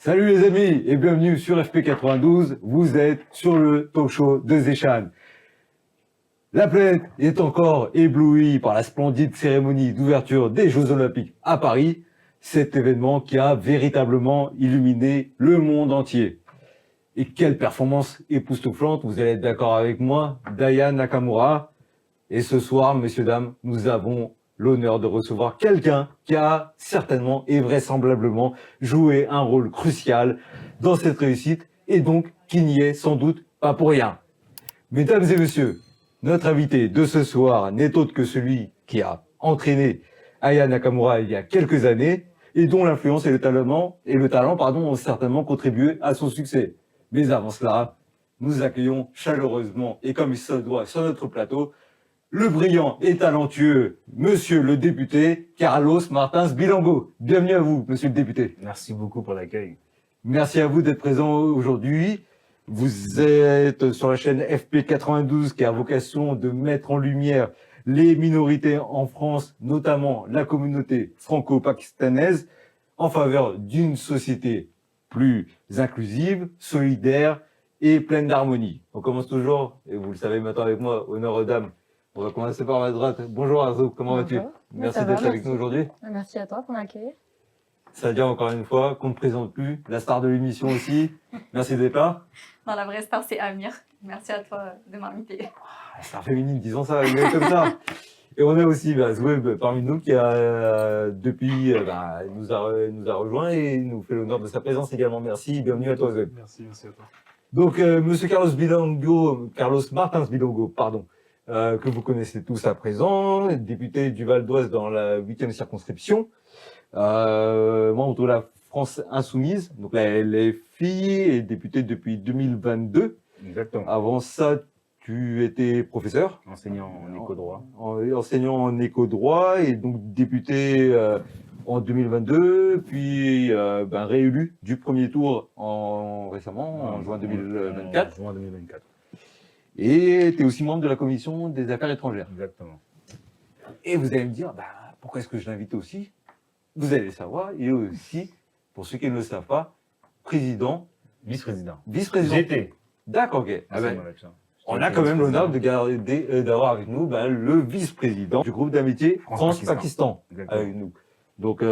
Salut les amis et bienvenue sur FP92, vous êtes sur le talk show de Zéchan. La planète est encore éblouie par la splendide cérémonie d'ouverture des Jeux Olympiques à Paris, cet événement qui a véritablement illuminé le monde entier. Et quelle performance époustouflante, vous allez être d'accord avec moi, Daya Nakamura. Et ce soir, messieurs, dames, nous avons l'honneur de recevoir quelqu'un qui a certainement et vraisemblablement joué un rôle crucial dans cette réussite et donc qui n'y est sans doute pas pour rien. Mesdames et messieurs, notre invité de ce soir n'est autre que celui qui a entraîné Aya Nakamura il y a quelques années et dont l'influence et le talent ont certainement contribué à son succès. Mais avant cela, nous accueillons chaleureusement et comme il se doit sur notre plateau le brillant et talentueux monsieur le député Carlos Martins Bilongo. Bienvenue à vous, monsieur le député. Merci beaucoup pour l'accueil. Merci à vous d'être présent aujourd'hui. Vous êtes sur la chaîne FP92 qui a vocation de mettre en lumière les minorités en France, notamment la communauté franco-pakistanaise, en faveur d'une société plus inclusive, solidaire et pleine d'harmonie. On commence toujours, et vous le savez maintenant avec moi, honneur aux dames. On va commencer par ma droite. Bonjour Arzo, comment vas-tu? Merci d'être avec nous aujourd'hui. Merci à toi pour l'accueil. Sadia, encore une fois, qu'on ne présente plus, la star de l'émission aussi. Merci d'être là. Non, la vraie star, c'est Amir. Merci à toi de m'inviter. La star féminine, disons ça, comme ça. Et on a aussi Zoueb parmi nous qui a, depuis, nous a rejoint et nous fait l'honneur de sa présence également. Merci, bienvenue à toi Zoueb. Merci à toi. Donc, monsieur Carlos Martins Bilongo, pardon. Que vous connaissez tous à présent, député du Val d'Oise dans la 8e circonscription, membre de la France Insoumise, donc la LFI, et député depuis 2022. Exactement. Avant ça, tu étais professeur. Enseignant en éco-droit. Enseignant en éco-droit et donc député en 2022, puis réélu du premier tour récemment, en juin 2024. En juin 2024. Et tu es aussi membre de la commission des affaires étrangères. Exactement. Et vous allez me dire, pourquoi est-ce que je l'invite aussi? Vous allez le savoir, il est aussi, pour ceux qui ne le savent pas, président. Vice-président. Vice-président. J'étais. D'accord, ok. On a quand même l'honneur d'avoir avec nous le vice-président du groupe d'amitié France-Pakistan avec nous. Donc, on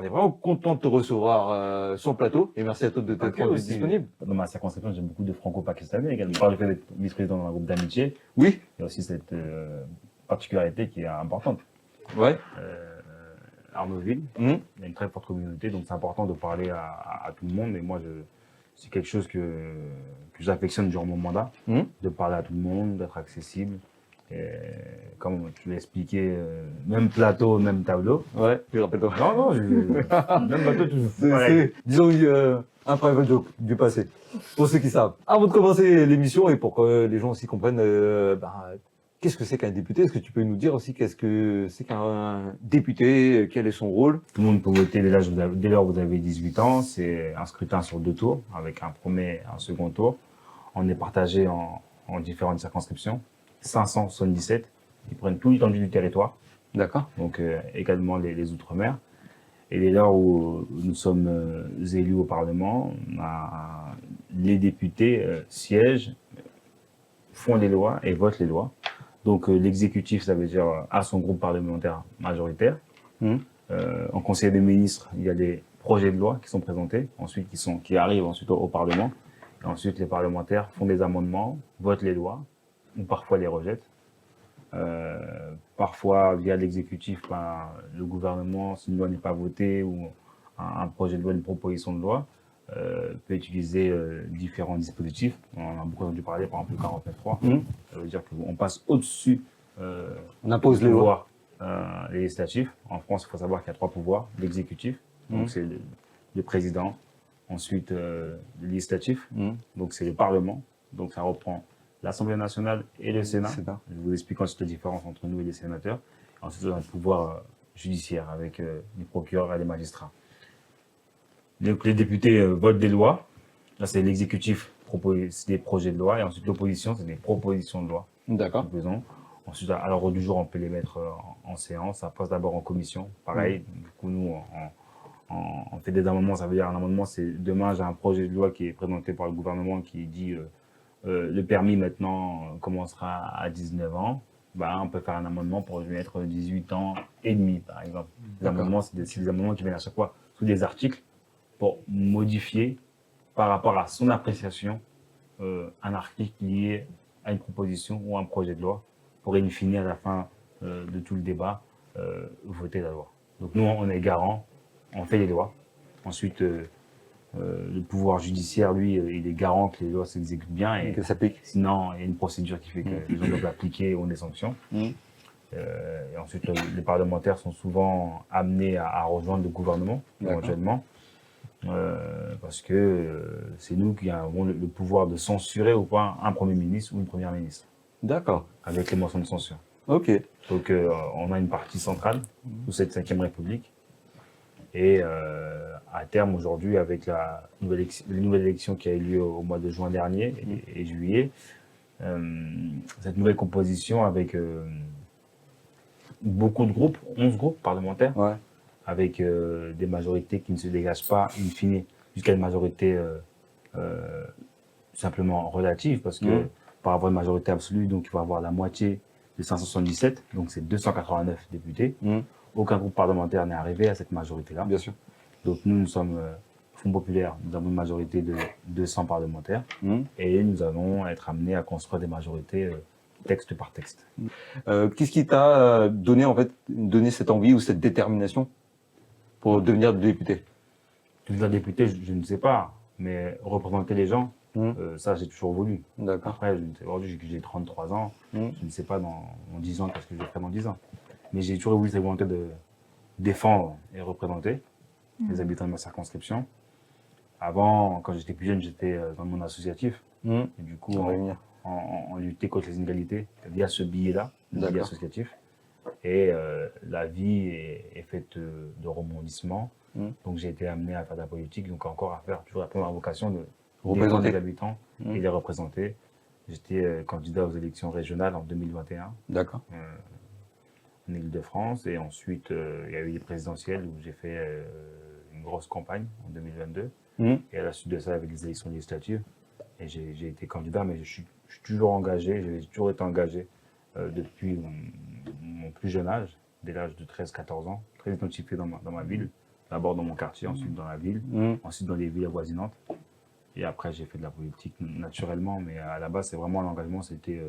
est vraiment content de te recevoir sur le plateau et merci à toi de t'être disponible. Dans ma circonscription, j'ai beaucoup de franco-pakistanais également. Par le fait d'être vice-président dans un groupe d'amitié, oui, il y a aussi cette particularité qui est importante. Ouais. Arnaudville, il y a une très forte communauté, donc c'est important de parler à tout le monde. Et moi, c'est quelque chose que j'affectionne durant mon mandat, de parler à tout le monde, d'être accessible. Et comme tu l'as expliqué, même plateau, même tableau. Ouais, je rappelle toi. Non, même plateau, c'est, disons, un private joke du passé. Pour ceux qui savent. Avant de commencer l'émission et pour que les gens aussi comprennent, qu'est-ce que c'est qu'un député? Est-ce que tu peux nous dire aussi qu'est-ce que c'est qu'un député? Quel est son rôle? Tout le monde peut voter dès lors que vous avez 18 ans. C'est un scrutin sur 2 tours, avec un premier et un second tour. On est partagé en différentes circonscriptions. 577, ils prennent tout l'étendue du territoire. D'accord. Donc également les Outre-mer. Et dès lors où nous sommes élus au Parlement, les députés siègent, font les lois et votent les lois. Donc l'exécutif, ça veut dire a son groupe parlementaire majoritaire. En Conseil des ministres, il y a des projets de loi qui sont présentés, ensuite qui arrivent ensuite au Parlement. Et ensuite, les parlementaires font des amendements, votent les lois, ou parfois les rejettent. Parfois, via l'exécutif, le gouvernement, si une loi n'est pas votée ou un projet de loi, une proposition de loi, peut utiliser différents dispositifs. On en a beaucoup entendu parler, par exemple le 49.3. Ça veut dire qu'on passe au-dessus on impose les lois législatifs. En France, il faut savoir qu'il y a 3 pouvoirs. L'exécutif, donc c'est le président. Ensuite, le législatif, donc c'est le Parlement. Donc ça reprend l'Assemblée nationale et le Sénat. Je vous explique ensuite la différence entre nous et les sénateurs. Ensuite, on a le pouvoir judiciaire avec les procureurs et les magistrats. Donc les députés votent des lois. Là, c'est l'exécutif propose des projets de loi. Et ensuite, l'opposition, c'est des propositions de loi. D'accord. Ensuite, à l'ordre du jour, on peut les mettre en séance. Ça passe d'abord en commission. Pareil, du coup, nous, on fait des amendements. Ça veut dire un amendement, c'est demain, j'ai un projet de loi qui est présenté par le gouvernement qui dit le permis maintenant commencera à 19 ans. Bah, on peut faire un amendement pour lui mettre 18 ans et demi, par exemple. Les amendements, c'est des amendements qui viennent à chaque fois sous des articles pour modifier par rapport à son appréciation un article lié à une proposition ou un projet de loi pour, in fine, à la fin de tout le débat, voter la loi. Donc nous, on est garant, on fait les lois. Ensuite, le pouvoir judiciaire, lui, il est garant que les lois s'exécutent bien. Et Que ça s'applique. sinon, il y a une procédure qui fait que les gens doivent l'appliquer ou des sanctions. Et ensuite, les parlementaires sont souvent amenés à rejoindre le gouvernement, éventuellement. Parce que c'est nous qui avons le pouvoir de censurer ou pas un Premier ministre ou une Première ministre. D'accord. Avec les motions de censure. Ok. Donc, on a une partie centrale sous cette 5e République. Et à terme, aujourd'hui, avec la nouvelle élection qui a eu lieu au mois de juin dernier et juillet, cette nouvelle composition avec beaucoup de groupes, 11 groupes parlementaires, avec des majorités qui ne se dégagent pas, in fine, jusqu'à une majorité simplement relative, parce que par avoir une majorité absolue, donc il va avoir la moitié de 577, donc c'est 289 députés. Aucun groupe parlementaire n'est arrivé à cette majorité-là. Bien sûr. Donc nous sommes Fonds populaire, nous avons une majorité de 200 parlementaires et nous allons être amenés à construire des majorités texte par texte. Qu'est-ce qui t'a donné en fait cette envie ou cette détermination pour devenir député? Devenir député, je ne sais pas, mais représenter les gens, ça j'ai toujours voulu. D'accord. Après, aujourd'hui j'ai 33 ans, je ne sais pas dans 10 ans qu'est-ce que je vais faire dans 10 ans. Mais j'ai toujours eu cette volonté de défendre et représenter les habitants de ma circonscription. Avant, quand j'étais plus jeune, j'étais dans le monde associatif. Et du coup, on luttait contre les inégalités via ce billet-là, le billet associatif. Et la vie est faite de rebondissements. Donc j'ai été amené à faire de la politique, donc encore à faire toujours la première vocation de représenter les habitants et les représenter. J'étais candidat aux élections régionales en 2021. D'accord. En Île-de-France. Et ensuite, il y a eu les présidentielles où j'ai fait une grosse campagne en 2022. Et à la suite de ça, avec les élections législatives, et j'ai été candidat, mais je suis toujours engagé, j'ai toujours été engagé depuis mon plus jeune âge, dès l'âge de 13-14 ans, très identifié dans ma ville, d'abord dans mon quartier, ensuite dans la ville, ensuite dans les villes avoisinantes. Et après, j'ai fait de la politique naturellement, mais à la base, c'est vraiment l'engagement, c'était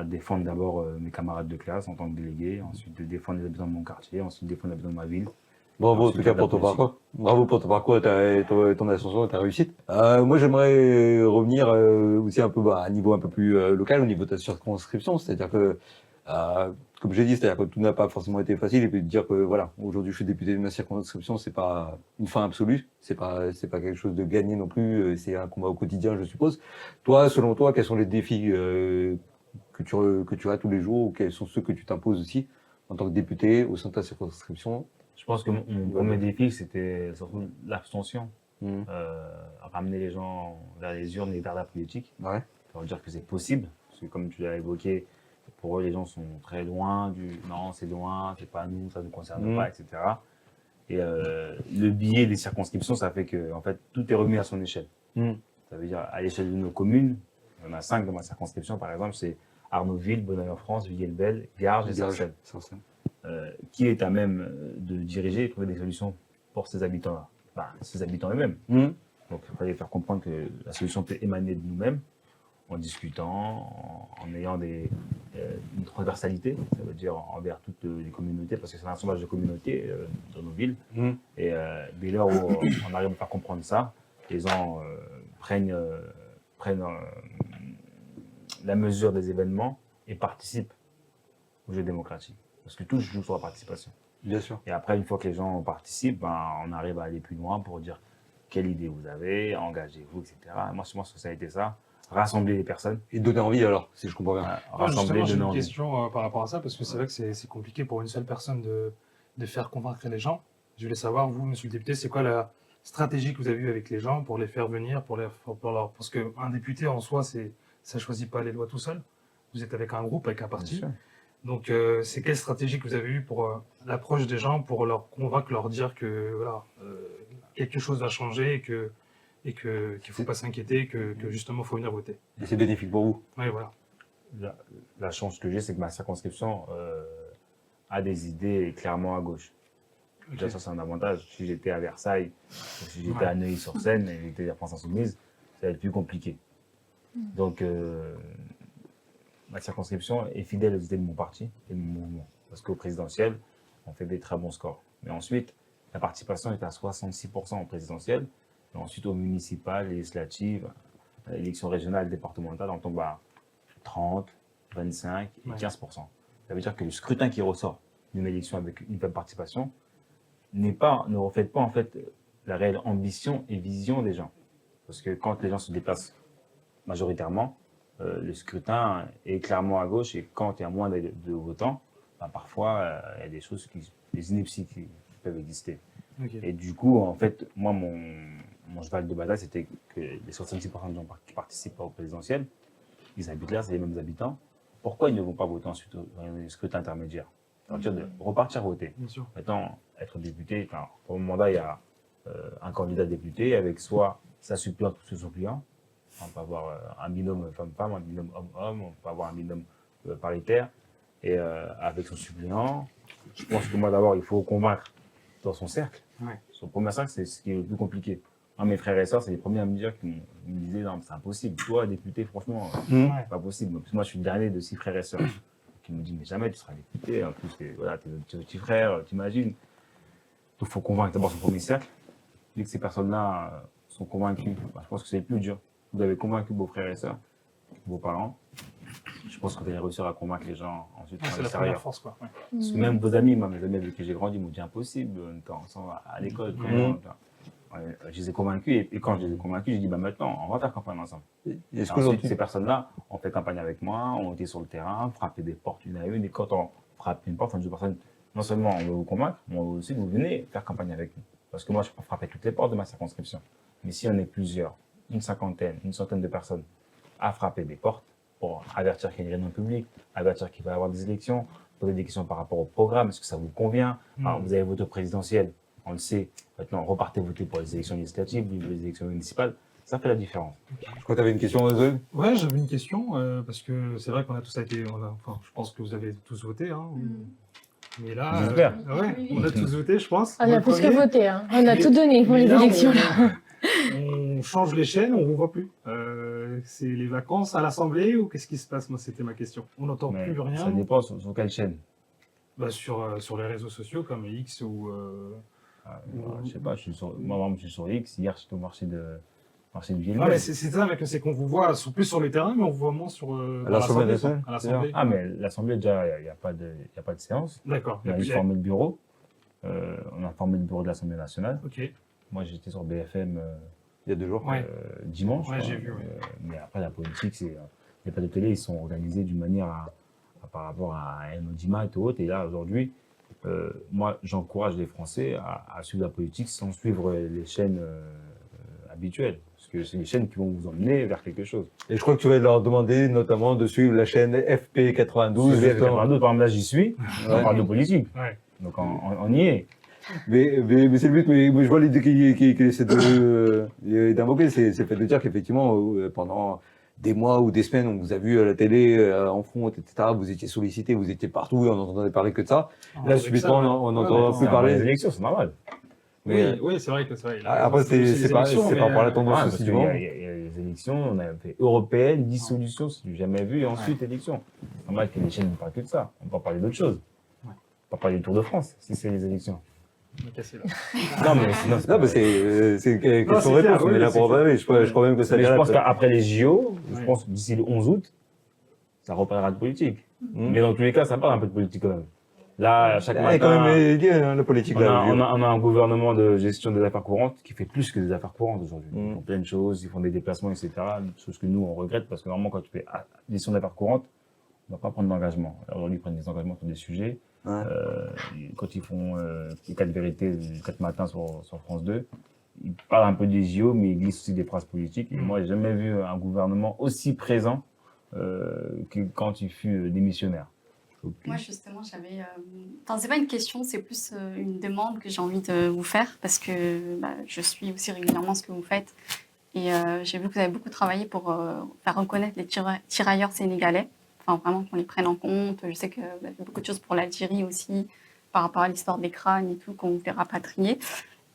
défendre d'abord mes camarades de classe en tant que délégué, ensuite de défendre les habitants de mon quartier, ensuite défendre les habitants de ma ville. Bravo en tout cas pour ton parcours. Bravo pour ton parcours, ton ascension, ta réussite. Moi j'aimerais revenir aussi un peu à un niveau un peu plus local, au niveau de ta circonscription, c'est-à-dire que, comme j'ai dit, c'est-à-dire que tout n'a pas forcément été facile, et puis de dire que voilà, aujourd'hui je suis député de ma circonscription, c'est pas une fin absolue, c'est pas quelque chose de gagné non plus, c'est un combat au quotidien, je suppose. Toi, selon toi, quels sont les défis que tu as tous les jours, ou quels sont ceux que tu t'imposes aussi en tant que député au sein de ta circonscription? Je pense que mon premier défi, c'était surtout l'abstention. Ramener les gens vers les urnes et vers la politique. Leur dire que c'est possible. Parce que comme tu l'as évoqué, pour eux, les gens sont très loin du « non, c'est loin, c'est pas nous, ça ne nous concerne pas », etc. Et le biais des circonscriptions, ça fait que en fait, tout est remis à son échelle. Ça veut dire à l'échelle de nos communes, il y en a 5 dans ma circonscription, par exemple, c'est Arnaudville, Bonneuil-en-France, Villiers-le-Bel, Garges et Sarcelles. Qui est à même de diriger et trouver des solutions pour ces habitants-là? Ces habitants eux-mêmes. Donc il fallait faire comprendre que la solution peut émaner de nous-mêmes, en discutant, en ayant une transversalité, ça veut dire envers toutes les communautés, parce que c'est un assemblage de communautés dans nos villes. Et dès lors où on arrive à faire comprendre ça, les gens prennent la mesure des événements et participent au jeu démocratique. Parce que tout se joue sur la participation. Bien sûr. Et après, une fois que les gens participent, on arrive à aller plus loin pour dire quelle idée vous avez, engagez-vous, etc. Moi, je pense que ça a été ça. Rassembler les personnes. Et donner envie alors, si je comprends bien. Rassembler, j'ai donner une envie. question par rapport à ça, parce que c'est vrai que c'est compliqué pour une seule personne de faire convaincre les gens. Je voulais savoir, vous, monsieur le député, c'est quoi la stratégie que vous avez eue avec les gens pour les faire venir, parce qu'un député en soi, ça ne choisit pas les lois tout seul. Vous êtes avec un groupe, avec un parti. Donc, c'est quelle stratégie que vous avez eue pour l'approche des gens, pour leur convaincre, leur dire que voilà, quelque chose va changer qu'il ne faut pas s'inquiéter, que justement, il faut venir voter. Et c'est bénéfique pour vous. Oui, voilà. La chance que j'ai, c'est que ma circonscription a des idées clairement à gauche. Déjà, ça, c'est un avantage. Si j'étais à Versailles, ou si j'étais à Neuilly-sur-Seine et j'étais à France Insoumise, ça va être plus compliqué. Donc, ma circonscription est fidèle aux idées de mon parti et de mon mouvement. Parce qu'au présidentiel, on fait des très bons scores. Mais ensuite, la participation est à 66% au présidentiel. Et ensuite, aux municipales, législatives, à l'élection régionale, départementale, on tombe à 30, 25 et 15%. Ça veut dire que le scrutin qui ressort d'une élection avec une faible participation ne reflète pas en fait la réelle ambition et vision des gens. Parce que quand les gens se déplacent majoritairement, le scrutin est clairement à gauche et quand il y a moins de votants, ben parfois il y a des choses, des inepties qui peuvent exister. Okay. Et du coup, en fait, moi, mon cheval de bataille, c'était que les 66% de gens qui participent au présidentiel, ils habitent là, c'est les mêmes habitants. Pourquoi ils ne vont pas voter ensuite au scrutin intermédiaire? Ça veut dire de repartir voter. Bien sûr. Maintenant, être député, pour mon mandat, il y a un candidat député avec soit sa suppléante ou son suppléant. On peut avoir un binôme femme-femme, un binôme homme-homme, on peut avoir un binôme paritaire. Et avec son suppléant, je pense que moi, d'abord, il faut convaincre dans son cercle. Ouais. Son premier cercle, c'est ce qui est le plus compliqué. Moi, mes frères et sœurs, c'est les premiers à me dire, qui me disaient, non, c'est impossible. Toi, député, franchement, c'est pas possible. Parce que moi, je suis le dernier de 6 frères et sœurs. Qui me dit, mais jamais tu seras député. En plus, voilà, tes petits frères, t'imagines. Donc, il faut convaincre d'abord son premier cercle. Dès que ces personnes-là sont convaincues, bah, je pense que c'est le plus dur. Vous avez convaincu vos frères et sœurs, vos parents. Je pense que vous allez réussir à convaincre les gens ensuite. C'est la première force, quoi. Ouais. Parce que même vos amis, mes amis avec qui j'ai grandi, m'ont dit impossible, on était ensemble à l'école. Je les ai convaincus et quand je les ai convaincus, j'ai dit bah maintenant, on va faire campagne ensemble. Ensuite, ces personnes-là ont fait campagne avec moi, ont été sur le terrain, frappé des portes une à une. Et quand on frappe une porte, on dit aux personnes, non seulement on veut vous convaincre, mais on veut aussi que vous venez faire campagne avec nous. Parce que moi, je peux frapper toutes les portes de ma circonscription. Mais si on est plusieurs, une cinquantaine, une centaine de personnes à frapper des portes pour avertir qu'il y a une réunion publique, avertir qu'il va y avoir des élections, poser des questions par rapport au programme, est-ce que ça vous convient? Alors, vous avez voté présidentiel, on le sait. Maintenant, repartez voter pour les élections législatives, les élections municipales. Ça fait la différence. Je crois que tu avais une question, Zoé. Ouais, j'avais une question, parce que c'est vrai qu'on a tous été. Enfin, je pense que vous avez tous voté. Hein, mais là. J'espère. Ouais, on a tous voté, je pense. On a plus que voté. Hein. On a tout donné pour les élections. On change les chaînes, on ne vous voit plus. C'est les vacances à l'Assemblée ou qu'est-ce qui se passe? Moi, c'était ma question. On n'entend plus rien. Ça dépend sur quelle chaîne. Bah, sur les réseaux sociaux comme X ou. Je sais pas, moi, je suis sur X. Hier, j'étais au marché de Villeneuve. Ah, mais c'est ça, c'est qu'on vous voit plus sur le terrain, mais on vous voit moins sur l'Assemblée nationale. Ah, mais l'Assemblée, déjà, il n'y a pas de séance. D'accord. On a juste formé le bureau. On a formé le bureau de l'Assemblée nationale. Ok. Moi, j'étais sur BFM il y a 2 jours. Dimanche. Ouais, j'ai vu. Mais après, la politique, les plateaux de télé, ils sont organisés d'une manière par rapport à un audimat et autres. Et là, aujourd'hui, moi, j'encourage les Français à suivre la politique sans suivre les chaînes habituelles. Parce que c'est les chaînes qui vont vous emmener vers quelque chose. Et je crois que tu vas leur demander notamment de suivre la chaîne FP92. FP92, par exemple, là, j'y suis. On parle de politique. Ouais. Donc, on y est. Mais c'est le but, mais je vois l'idée qu'il essaie d'invoquer, c'est le fait de dire qu'effectivement, pendant des mois ou des semaines, on vous a vu à la télé, en front, etc., vous étiez sollicité, vous étiez partout, on n'entendait parler que de ça. Là, subitement, on n'entend plus parler. Les élections, c'est normal. Mais oui, c'est vrai que c'est vrai. Après, c'est par rapport à la tendance aussi du moment. Il y a les élections, on a fait européenne, dissolution, c'est du jamais vu, et ensuite élections. C'est normal que les chaînes ne parlent que de ça. On peut parler d'autre chose. On peut parler du Tour de France, si c'est les élections. Non, mais c'est une question-réponse, on est là pour parler. Je crois même que ça mais je pense qu'après les JO, je pense que d'ici le 11 août, ça reparlera de politique. Mais dans tous les cas, ça parle un peu de politique quand même. Là, chaque matin, quand même lié, hein, la politique. On a un gouvernement de gestion des affaires courantes qui fait plus que des affaires courantes aujourd'hui. Ils font plein de choses, ils font des déplacements, etc. Chose que nous, on regrette parce que normalement, quand tu fais gestion des affaires courantes, on ne va pas prendre d'engagement. Aujourd'hui, ils prennent des engagements sur des sujets. Quand ils font les 4 vérités, les 4 matins sur France 2, ils parlent un peu des JO, mais ils glissent aussi des phrases politiques. Et moi, j'ai jamais vu un gouvernement aussi présent que quand il fut démissionnaire. Moi, justement, j'avais. Enfin, c'est pas une question, c'est plus une demande que j'ai envie de vous faire parce que je suis aussi régulièrement ce que vous faites. Et j'ai vu que vous avez beaucoup travaillé pour faire reconnaître les tirailleurs sénégalais. Enfin, vraiment qu'on les prenne en compte. Je sais que vous avez fait beaucoup de choses pour l'Algérie aussi, par rapport à l'histoire des crânes et tout, qu'on vous fait rapatrier.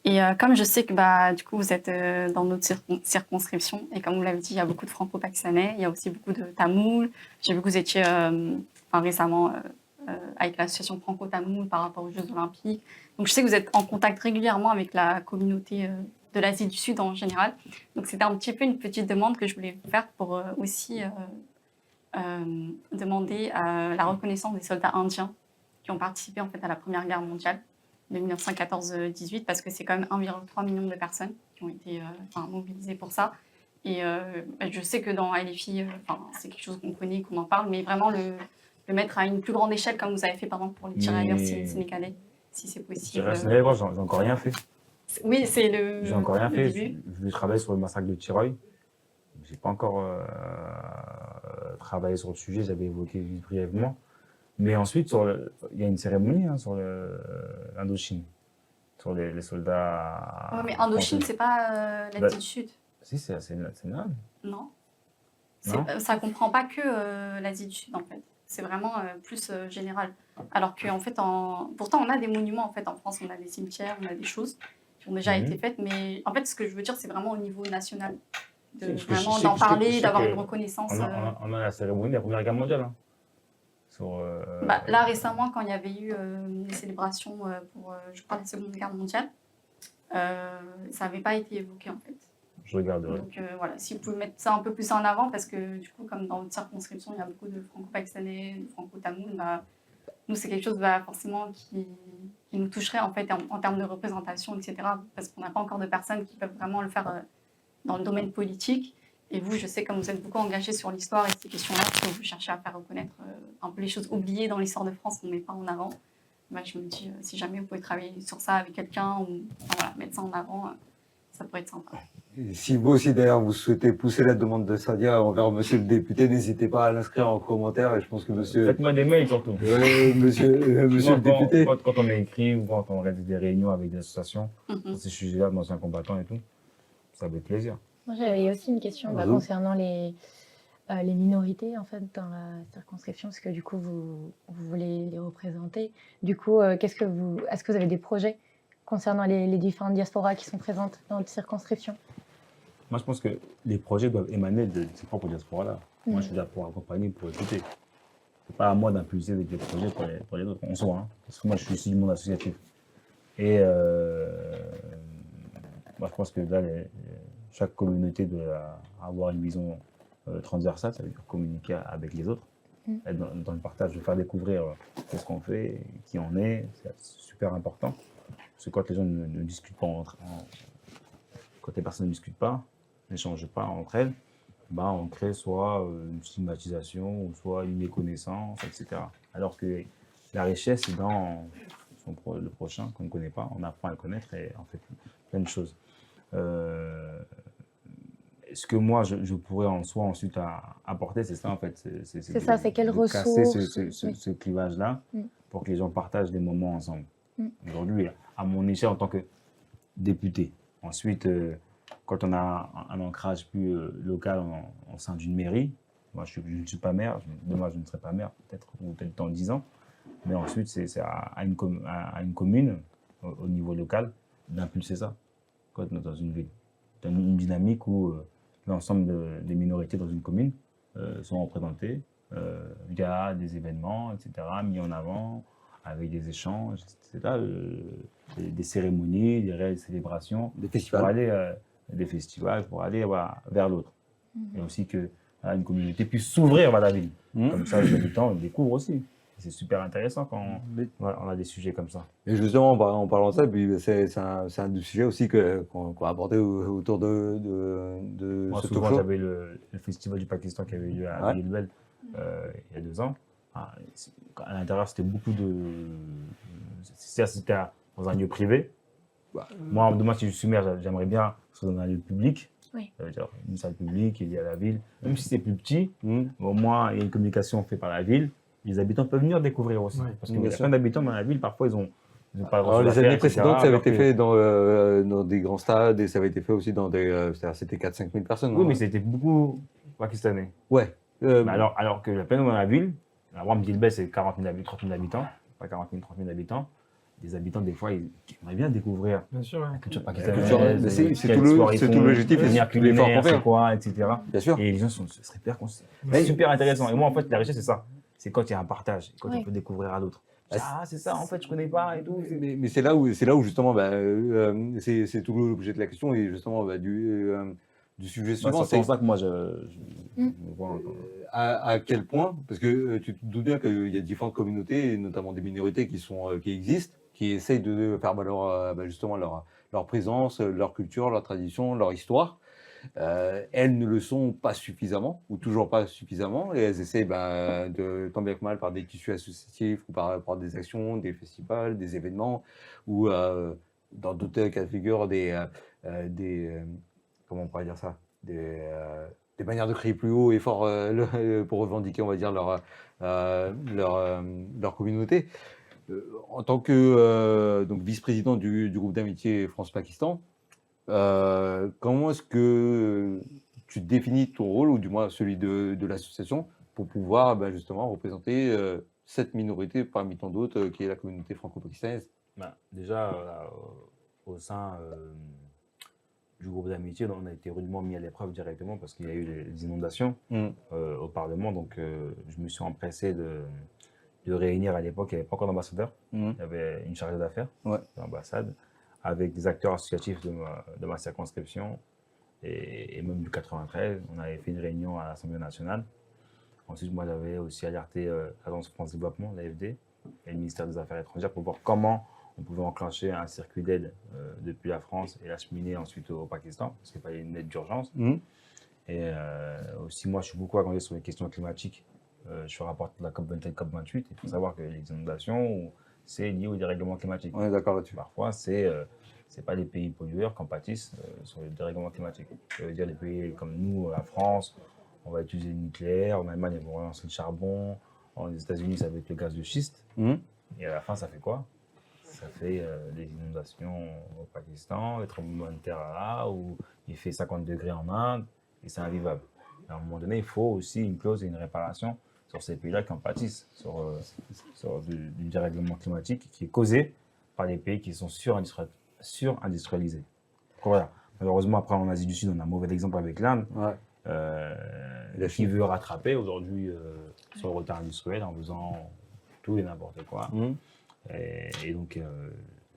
Et comme je sais que du coup, vous êtes dans notre circonscription, et comme vous l'avez dit, il y a beaucoup de franco-pakistanais, il y a aussi beaucoup de Tamouls. J'ai vu que vous étiez récemment avec l'association franco-tamoul par rapport aux Jeux Olympiques. Donc je sais que vous êtes en contact régulièrement avec la communauté de l'Asie du Sud en général. Donc c'était un petit peu une petite demande que je voulais faire pour aussi demander la reconnaissance des soldats indiens qui ont participé en fait à la Première Guerre mondiale de 1914-18 parce que c'est quand même 1,3 million de personnes qui ont été mobilisées pour ça. Et je sais que dans LFI, c'est quelque chose qu'on connaît, qu'on en parle, mais vraiment le mettre à une plus grande échelle comme vous avez fait par exemple pour les tirailleurs sénégalais, si c'est possible. J'ai encore rien fait. Oui, c'est le. J'ai encore rien fait. Début. Je travaille sur le massacre de Tiroy. J'ai pas encore travaillé sur le sujet, j'avais évoqué brièvement. Mais ensuite, il y a une cérémonie sur l'Indochine, sur les soldats. Ouais, mais Indochine, c'est pas l'Asie du Sud. Si, c'est national. Non. Non. Ça comprend pas que l'Asie du Sud en fait. C'est vraiment plus général. Alors qu'en fait, pourtant, on a des monuments en fait en France, on a des cimetières, on a des choses qui ont déjà été faites. Mais en fait, ce que je veux dire, c'est vraiment au niveau national. Vraiment d'en parler, d'avoir une reconnaissance. On a la cérémonie de la Première Guerre mondiale. Hein. Là, récemment, quand il y avait eu des célébrations pour, je crois, la Seconde Guerre mondiale, ça n'avait pas été évoqué en fait. Je regarderai. Donc voilà, si vous pouvez mettre ça un peu plus en avant, parce que du coup, comme dans votre circonscription, il y a beaucoup de franco-pakistanais, de franco-tamouls, nous, c'est quelque chose forcément qui nous toucherait en fait en termes de représentation, etc. Parce qu'on n'a pas encore de personnes qui peuvent vraiment le faire dans le domaine politique. Et vous, je sais, comme vous êtes beaucoup engagé sur l'histoire et ces questions-là, que vous cherchez à faire reconnaître un peu les choses oubliées dans l'histoire de France qu'on ne met pas en avant. Je me dis, si jamais vous pouvez travailler sur ça avec quelqu'un ou mettre ça en avant, ça pourrait être sympa. Et si vous aussi, d'ailleurs, vous souhaitez pousser la demande de Sadia envers monsieur le député, n'hésitez pas à l'inscrire en commentaire. Et je pense que monsieur. Faites-moi des mails surtout. Monsieur le député. Quand on écrit ou quand on réalise des réunions avec des associations, sur ces sujets-là, d'anciens combattants et tout, ça fait plaisir. Moi, j'avais aussi une question concernant les minorités en fait dans la circonscription, parce que du coup vous voulez les représenter. Du coup, est-ce que vous avez des projets concernant les différentes diasporas qui sont présentes dans votre circonscription? Moi, je pense que les projets doivent émaner de ces propres diasporas-là. Moi, je suis là pour accompagner, pour écouter. C'est pas à moi d'impulser des projets pour les autres, en soi. Hein, parce que moi, je suis issu du monde associatif. Et moi, je pense que là, chaque communauté doit avoir une vision transversale, ça veut dire communiquer avec les autres, être dans le partage, de faire découvrir ce qu'on fait, qui on est, c'est super important. Parce que quand les gens ne discutent pas quand les personnes ne discutent pas, n'échangent pas entre elles, on crée soit une stigmatisation, ou soit une méconnaissance, etc. Alors que la richesse est dans le prochain qu'on ne connaît pas, on apprend à le connaître et en fait plein de choses. Ce que moi je pourrais en soi ensuite apporter, c'est ça en fait. C'est ça, c'est quelles ressources. Casser ce clivage-là pour que les gens partagent des moments ensemble. Aujourd'hui, à mon échelle en tant que député, ensuite, quand on a un ancrage plus local au sein d'une mairie, moi je ne suis pas maire, demain je ne serai pas maire, peut-être dans 10 ans, mais ensuite c'est à une commune, au niveau local, d'impulser ça, quand on est dans une ville. Dans une dynamique où l'ensemble des minorités dans une commune sont représentées via des événements, etc., mis en avant, avec des échanges, etc., des cérémonies, des réelles célébrations, Des festivals. pour aller, des festivals, pour aller vers l'autre. Et aussi que une communauté puisse s'ouvrir vers la ville. Comme ça, les habitants le découvrent aussi. C'est super intéressant quand on a des sujets comme ça. Et justement, en parlant de ça, puis c'est un des sujets aussi qu'on va aborder autour de Moi, ce souvent, talk show. j'avais le festival du Pakistan qui avait eu lieu à Villejuel il y a 2 ans. À l'intérieur, c'était beaucoup de... C'était dans un lieu privé. Moi, demain, si je suis maire, j'aimerais bien que ce soit dans un lieu public. Oui. Ça veut dire une salle publique, il y a la ville. Même si c'est plus petit, au moins, il y a une communication faite par la ville. les habitants peuvent venir découvrir aussi. Oui, Parce qu'il y bien a sûr. plein d'habitants dans la ville, parfois ils ont pas Alors, grand-chose à les faire, années etc., précédentes, ça avait alors été que- fait dans des grands stades et ça avait été fait aussi dans c'est-à-dire c'était 4-5 000 personnes. Oui, non mais c'était beaucoup pakistanais. Ouais. Mais alors que la peine dans la ville, à Wam Dilbel, c'est 40 000 habitants, 30 000 habitants, pas 40 000, 30 000 habitants. Les habitants, des fois, ils aimeraient bien découvrir Bien sûr, ouais. la culture culture, pakistanaise, mais c'est quel tout le- sport ils c'est font, tout l'objectif et venir c'est tout l'effort culinaire, qu'on fait. c'est quoi, etc. bien sûr. Et les gens ce serait hyper Ouais. super intéressant. Et moi, en fait, la richesse, c'est ça. C'est quand il y a un partage, quand Ouais. on peut découvrir à d'autres. Ah, Ah, c'est ça, en fait, je connais pas et tout. Mais c'est là où justement c'est tout l'objet de la question et justement du sujet suivant. C'est pour ça que moi, Mm. me vois encore. À quel point, parce que tu te doutes bien qu'il y a différentes communautés, et notamment des minorités qui existent, qui essayent de faire valoir justement leur présence, leur culture, leur tradition, leur histoire. Elles ne le sont pas suffisamment, ou toujours pas suffisamment, et elles essaient tant bien que mal par des tissus associatifs, ou par des actions, des festivals, des événements, ou dans d'autres cas de figure, comment on pourrait dire ça, des manières de crier plus haut et fort pour revendiquer, on va dire, leur communauté. En tant que donc vice-président du groupe d'amitié France-Pakistan, comment est-ce que tu définis ton rôle, ou du moins celui de l'association, pour pouvoir justement représenter cette minorité parmi tant d'autres, qui est la communauté franco-pakistanaise? Déjà, au sein du groupe d'amitié, on a été rudement mis à l'épreuve directement parce qu'il y a eu les inondations au Parlement. Donc, je me suis empressé de réunir à l'époque, il n'y avait pas encore d'ambassadeur, il y avait une chargée d'affaires Ouais. de l'ambassade, avec des acteurs associatifs de ma circonscription et même du 93. On avait fait une réunion à l'Assemblée nationale. Ensuite, moi, j'avais aussi alerté l'Agence France Développement, l'AFD, et le ministère des Affaires étrangères pour voir comment on pouvait enclencher un circuit d'aide depuis la France et l'acheminer ensuite au Pakistan, parce qu'il fallait une aide d'urgence. Et aussi, moi, je suis beaucoup engagé sur les questions climatiques. Je suis rapporteur de la COP27, COP28. Il faut savoir que les inondations, c'est lié au dérèglement climatique. On est d'accord là-dessus. Parfois, c'est pas les pays pollueurs qui en pâtissent sur le dérèglement climatique. Ça veut dire les pays comme nous, la France, on va utiliser le nucléaire. En Allemagne, ils vont relancer le charbon. aux États-Unis, ça va être le gaz de schiste. Et à la fin, ça fait quoi? Ça fait des inondations au Pakistan, des tremblements de terre là, où il fait 50 degrés en Inde, et c'est invivable. À un moment donné, il faut aussi une clause et une réparation sur ces pays-là qui en pâtissent, sur du dérèglement climatique qui est causé par les pays qui sont surindustrialisés. Voilà. Malheureusement, après, en Asie du Sud, on a un mauvais exemple avec l'Inde, qui veut rattraper aujourd'hui sur le retard industriel en faisant tout et n'importe quoi. Et donc,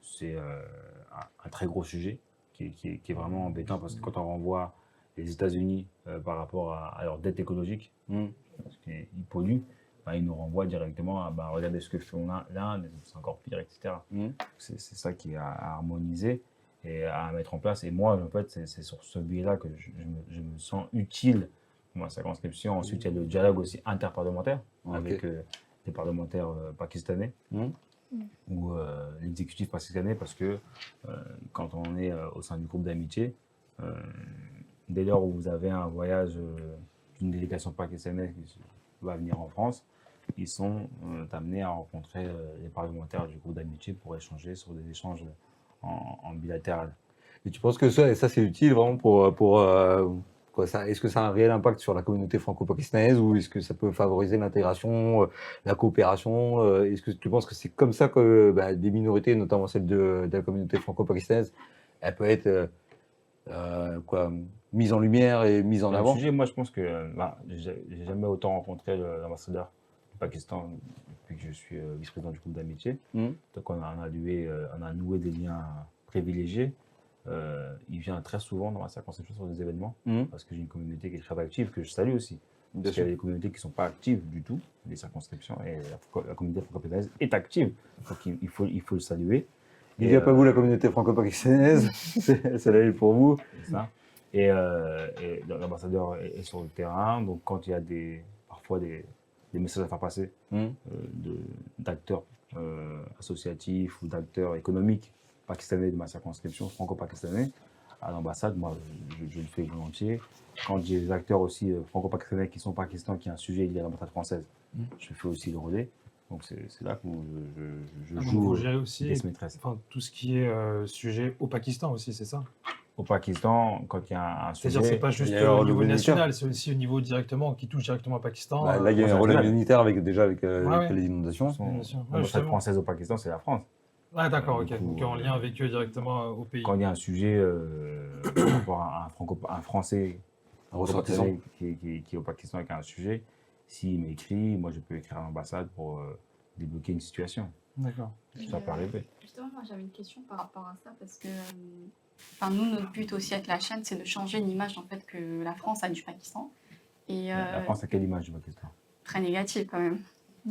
c'est un très gros sujet qui est vraiment embêtant parce que quand on renvoie les États-Unis par rapport à leur dette écologique, parce qu'ils polluent, ils nous renvoient directement à regardez ce que fait l'Inde, c'est encore pire, etc. C'est ça qui est à harmoniser et à mettre en place. Et moi, en fait, c'est sur ce biais-là que je me sens utile pour ma circonscription. Ensuite, il y a le dialogue aussi interparlementaire avec les parlementaires pakistanais. Ou l'exécutif pakistanais, parce que quand on est au sein du groupe d'amitié, dès lors où vous avez un voyage d'une délégation pakistanaise qui va venir en France, ils sont amenés à rencontrer les parlementaires du groupe d'amitié pour échanger sur des échanges en bilatéral. Et tu penses que ça c'est utile vraiment pour ça, est-ce que ça a un réel impact sur la communauté franco-pakistanaise ou est-ce que ça peut favoriser l'intégration, la coopération? Est-ce que tu penses que c'est comme ça que des minorités, notamment celle de la communauté franco-pakistanaise, elle peut être mise en lumière et mise en avant? Sujet, moi, je pense que j'ai jamais autant rencontré l'ambassadeur du Pakistan depuis que je suis vice-président du groupe d'amitié. Donc, on a noué des liens privilégiés. Il vient très souvent dans ma circonscription sur des événements parce que j'ai une communauté qui est très active, que je salue aussi. Parce qu'il y a des communautés qui ne sont pas actives du tout, les circonscriptions, et la communauté franco-pakistanaise est active. Donc il faut le saluer. Il n'y a pas vous, la communauté franco-pakistanaise, c'est la ville pour vous. C'est ça. Et l'ambassadeur est sur le terrain, donc quand il y a parfois des messages à faire passer d'acteurs associatifs ou d'acteurs économiques pakistanais de ma circonscription, franco-pakistanais, à l'ambassade, moi, je le fais volontiers. Quand j'ai des acteurs aussi franco-pakistanais qui sont au Pakistan, qui ont un sujet lié à l'ambassade française, je fais aussi le relais. Donc c'est là que je Donc, joue vous gérez aussi pièce maîtresse. enfin, tout ce qui est sujet au Pakistan aussi, c'est ça? Au Pakistan, quand il y a un C'est-à-dire que sujet, c'est pas juste il y a au le niveau militaire. national, c'est aussi au niveau directement, qui touche directement au Pakistan. Bah, là, il y a un c'est relais national. militaire avec ouais. les inondations. bien sûr. Ouais, l'ambassade justement. française au Pakistan, c'est la France. Ah d'accord, Du ok. coup, Donc en lien avec eux directement au pays. Quand il y a un sujet par rapport à un Français Ressortissant. qui est au Pakistan et qui a un sujet, s'il m'écrit, moi je peux écrire à l'ambassade pour débloquer une situation. D'accord. Ça peut arriver. Justement, moi j'avais une question par rapport à ça parce que enfin, nous, notre but aussi avec la chaîne, c'est de changer l'image en fait, que la France a du Pakistan. Et La France a quelle image du Pakistan? très négative quand même.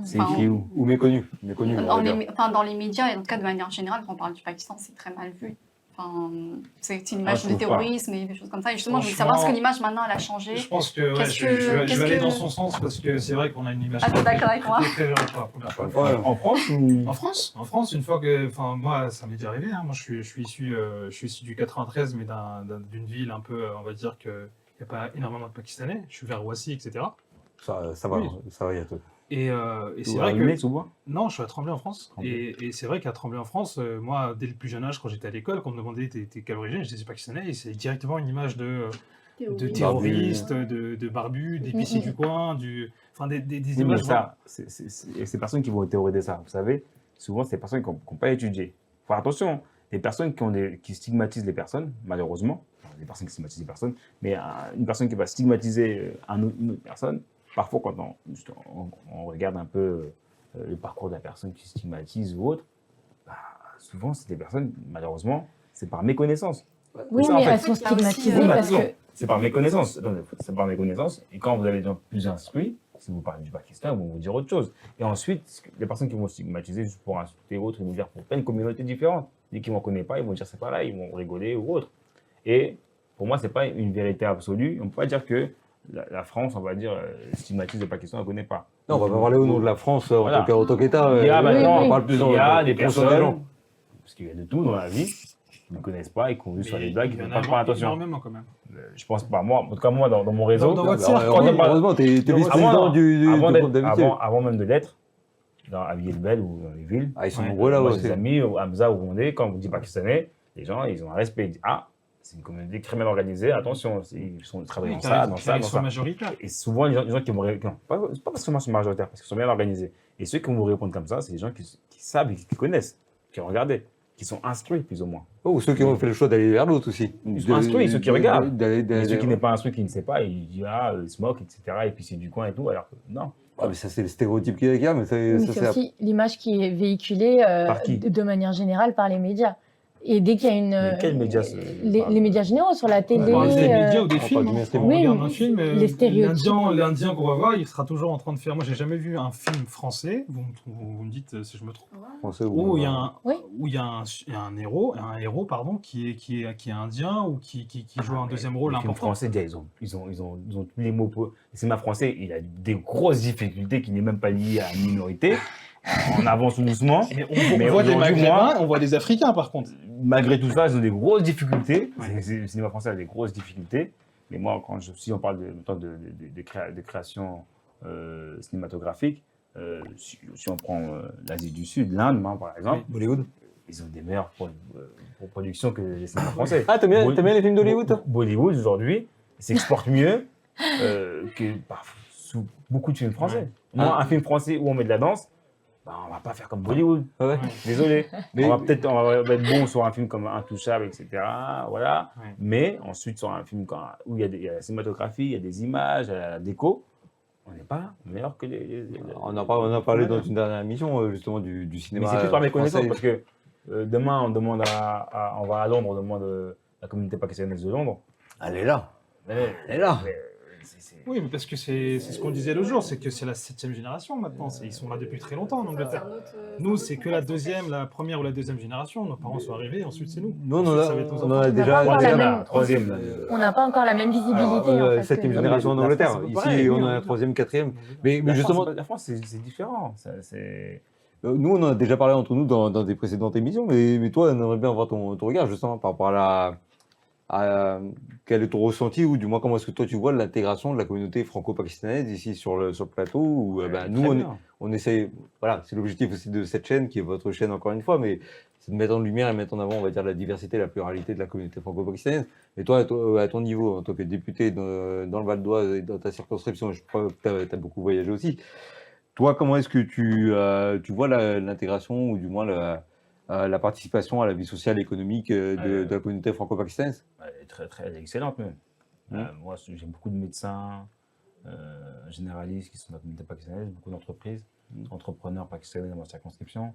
C'est Enfin, écrit où? Ou méconnu. Méconnu, on va dire. Dans les médias et en tout cas de manière générale, quand on parle du Pakistan, c'est très mal vu. Enfin, c'est une image je de trouve pas. terrorisme et des choses comme ça. Et justement, je voulais Franchement, savoir est-ce que l'image maintenant elle a changé. Je pense que, ouais, Qu'est-ce je que- vais aller que- dans son sens parce que c'est vrai qu'on a une image Ah, t'es d'accord avec moi? très Ouais. En France ou... En France, une fois que, enfin moi, ça m'est déjà arrivé. Hein, moi, je suis issu du 93, mais d'une ville un peu, on va dire que il n'y a pas énormément de Pakistanais. Je suis vers Roissy, etc. Ça va, Oui. ça va, il y a tout. Et c'est vrai que Allumé, sous-bois? non, je suis à Tremblay en France. Tremblay. Et c'est vrai qu'à Tremblay en France, moi, dès le plus jeune âge, quand j'étais à l'école, quand on me demandait t'es quelle origine, je disais pakistanais, et c'est directement une image de terroristes, de barbus, d'épiciers Mhm. du coin, enfin des Oui, mais images. ça, c'est ces personnes qui vont théoriser ça. Vous savez, souvent, c'est des personnes qui n'ont pas étudié. Faut faire attention, les personnes qui stigmatisent les personnes, malheureusement, les personnes qui stigmatisent les personnes, mais une personne qui va stigmatiser une autre personne, parfois, quand on regarde un peu le parcours de la personne qui stigmatise ou autre, bah, souvent, c'est des personnes, malheureusement, c'est par méconnaissance. Oui, Ça, mais en fait, elles sont il y a aussi, stigmatisées parce que. C'est par méconnaissance. Attendez, c'est par méconnaissance. Et quand vous avez des gens plus instruits, si vous parlez du Pakistan, ils vont vous dire autre chose. Et ensuite, les personnes qui vont stigmatiser juste pour insulter ou autre, ils vont dire pour plein de communautés différentes. Dès qu'ils ne m'en connaissent pas, ils vont dire c'est pareil, ils vont rigoler ou autre. Et pour moi, ce n'est pas une vérité absolue. On ne peut pas dire que la France, on va dire, stigmatise le Pakistan, on ne connaît pas. Non, on va pas parler au nom de la France Voilà. en tant qu'État. Il y a oui, maintenant, oui. on parle plus il y a des conscience des gens. personnes, parce qu'il y a de tout dans la vie, qui ne connaissent pas et qui ont vu sur les blagues, il qui y ne en font a pas faire attention. énormément quand même. Je pense pas. Moi, en tout cas, moi, dans mon réseau, Dans votre Alors, cercle, quand on parle- heureusement, t'es vice-président du avant, groupe d'amitié. avant même de l'être, à Villebel ou dans les villes, Ah, ils sont Ouais. nombreux là-bas moi, j'ai des aussi. amis, au Hamza ou Rondé, quand on vous dit pakistanais, les gens, ils ont un respect. Ils disent, ah, c'est une communauté criminelle organisée, attention, ils travaillent dans ça, dans ça, dans Ils sont ça. majoritaires. Et souvent, les gens qui vont répondre, c'est pas parce qu'ils sont majoritaires, parce qu'ils sont bien organisés. Et ceux qui vont vous répondre comme ça, c'est les gens qui savent et qui connaissent, qui ont regardé, qui sont instruits plus ou moins. Oh, ou ceux qui ont fait le choix d'aller vers l'autre aussi. Ils sont instruits, ceux qui regardent. Et ceux qui n'est pas. pas instruit, qui ne sait pas, il dit, ah, il se moque, etc. Et puis c'est du coin et tout, alors que non. Ah, mais ça, c'est le stéréotype qu'il y a, mais Mais ça, c'est aussi l'image qui est véhiculée Par qui de manière générale par les médias. Et dès qu'il y a une. Mais quels médias les médias généraux sur la télé. On parle des médias ou des on films. parle du mainstream. On Oui, regarde mais un film, les stéréotypes. l'Indien qu'on va voir, il sera toujours en train de faire. Moi, j'ai jamais vu un film français. Vous me dites si je me trompe. Français Où il y a un, Oui. où il y a un héros pardon, qui est indien ou qui joue un deuxième rôle Les films important. français, déjà, ils ont tous les mots. Le cinéma français, il a des grosses difficultés qui n'est même pas liées à une minorité. On avance doucement. Mais Mais on voit des aujourd'hui, Maghrébins, on voit des Africains par contre. Malgré tout ça, ils ont des grosses difficultés. Ouais. Le cinéma français a des grosses difficultés. Mais moi, si on parle de création cinématographique, si on prend l'Asie du Sud, l'Inde, par exemple, Bollywood. ils ont des meilleures productions que les cinémas français. Ah, t'aimes bien les films d'Hollywood, toi? Bollywood, aujourd'hui, s'exporte mieux que sous beaucoup de films français. Moi, un film français où on met de la danse, bah, on va pas faire comme Bollywood. Ah ouais. Désolé. Mais- on va être bon sur un film comme Intouchable, etc. Voilà. Ouais. Mais ensuite, sur un film où il y a la cinématographie, il y a des images, il y a la déco, on n'est pas meilleur que On a parlé dans une dernière émission, justement, du Mais cinéma. c'est plus par méconnaissance français. parce que demain, on va à Londres, on demande la communauté pakistanaise de Londres. Elle est là. Mais- Elle est là. mais, Oui, mais parce que c'est ce qu'on disait l'autre jour, c'est que c'est la 7e génération maintenant. Ils sont là depuis très longtemps en Angleterre. Nous, c'est que la première ou la deuxième génération. Nos parents sont arrivés, ensuite c'est nous. Nous, on Ensuite, en ça va être nos a, on en enfants. a n'a déjà. pas encore la troisième, même- là, troisième. Là. On n'a pas encore la même visibilité. en fait, Septième que- génération en La Angleterre. France, c'est Ici, pareil, on oui, a on la est troisième, quatrième. Mais La justement, France, c'est différent. nous, on en a déjà parlé entre nous dans des précédentes émissions, mais toi, on aimerait bien avoir ton regard justement par rapport à quel est ton ressenti ou du moins comment est-ce que toi tu vois l'intégration de la communauté franco-pakistanaise ici sur le plateau où, nous on essaie, voilà, c'est l'objectif aussi de cette chaîne qui est votre chaîne encore une fois, mais c'est de mettre en lumière et mettre en avant, on va dire, la diversité, la pluralité de la communauté franco-pakistanaise. Et toi, à ton niveau, en tant que député dans le Val d'Oise et dans ta circonscription, je crois que tu as beaucoup voyagé aussi. Toi, comment est-ce que tu vois l'intégration ou du moins la participation à la vie sociale et économique de la communauté franco-pakistanaise? Elle est très excellente même. Moi, j'ai beaucoup de médecins généralistes qui sont de la communauté pakistanaise, beaucoup d'entreprises, entrepreneurs pakistanais dans ma circonscription.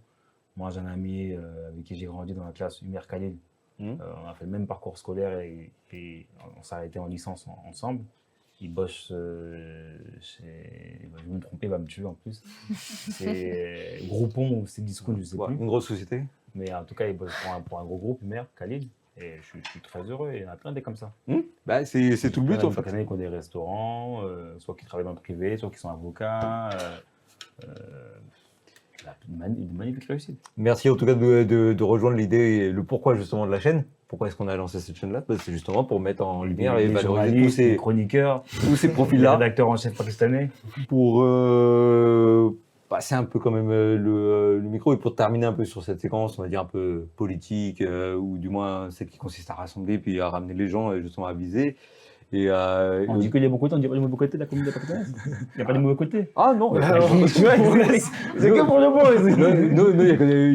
Moi, j'ai un ami avec qui j'ai grandi dans la classe, Umer Khalil. On a fait le même parcours scolaire et on s'est arrêté en licence ensemble. Il bosse chez. Je vais me tromper, il va me tuer en plus. C'est Groupon ou c'est Discount, je ne sais plus. Une grosse société. Mais en tout cas, il bosse pour un gros groupe, Umer Khalil. Et je suis très heureux. Il y en a plein des comme ça. C'est tout le but en fait. Il y en a qui ont des restaurants, soit qui travaillent dans le privé, soit qui sont avocats. Une magnifique réussite. Merci en tout cas de rejoindre l'idée et le pourquoi justement de la chaîne. Pourquoi est-ce qu'on a lancé cette chaîne-là? C'est justement pour mettre en lumière et valoriser tous ces chroniqueurs, tous ces profils-là. Rédacteurs en chef pakistanais. Pour passer un peu quand même le micro et pour terminer un peu sur cette séquence, on va dire un peu politique, ou du moins celle qui consiste à rassembler puis à ramener les gens justement à viser. On dit qu'il y a beaucoup de côtés, on dit pas les mauvais côtés de la communauté pakistanaise. Il n'y a pas de mauvais côtés. Ah non, c'est que pour le bon. Non, il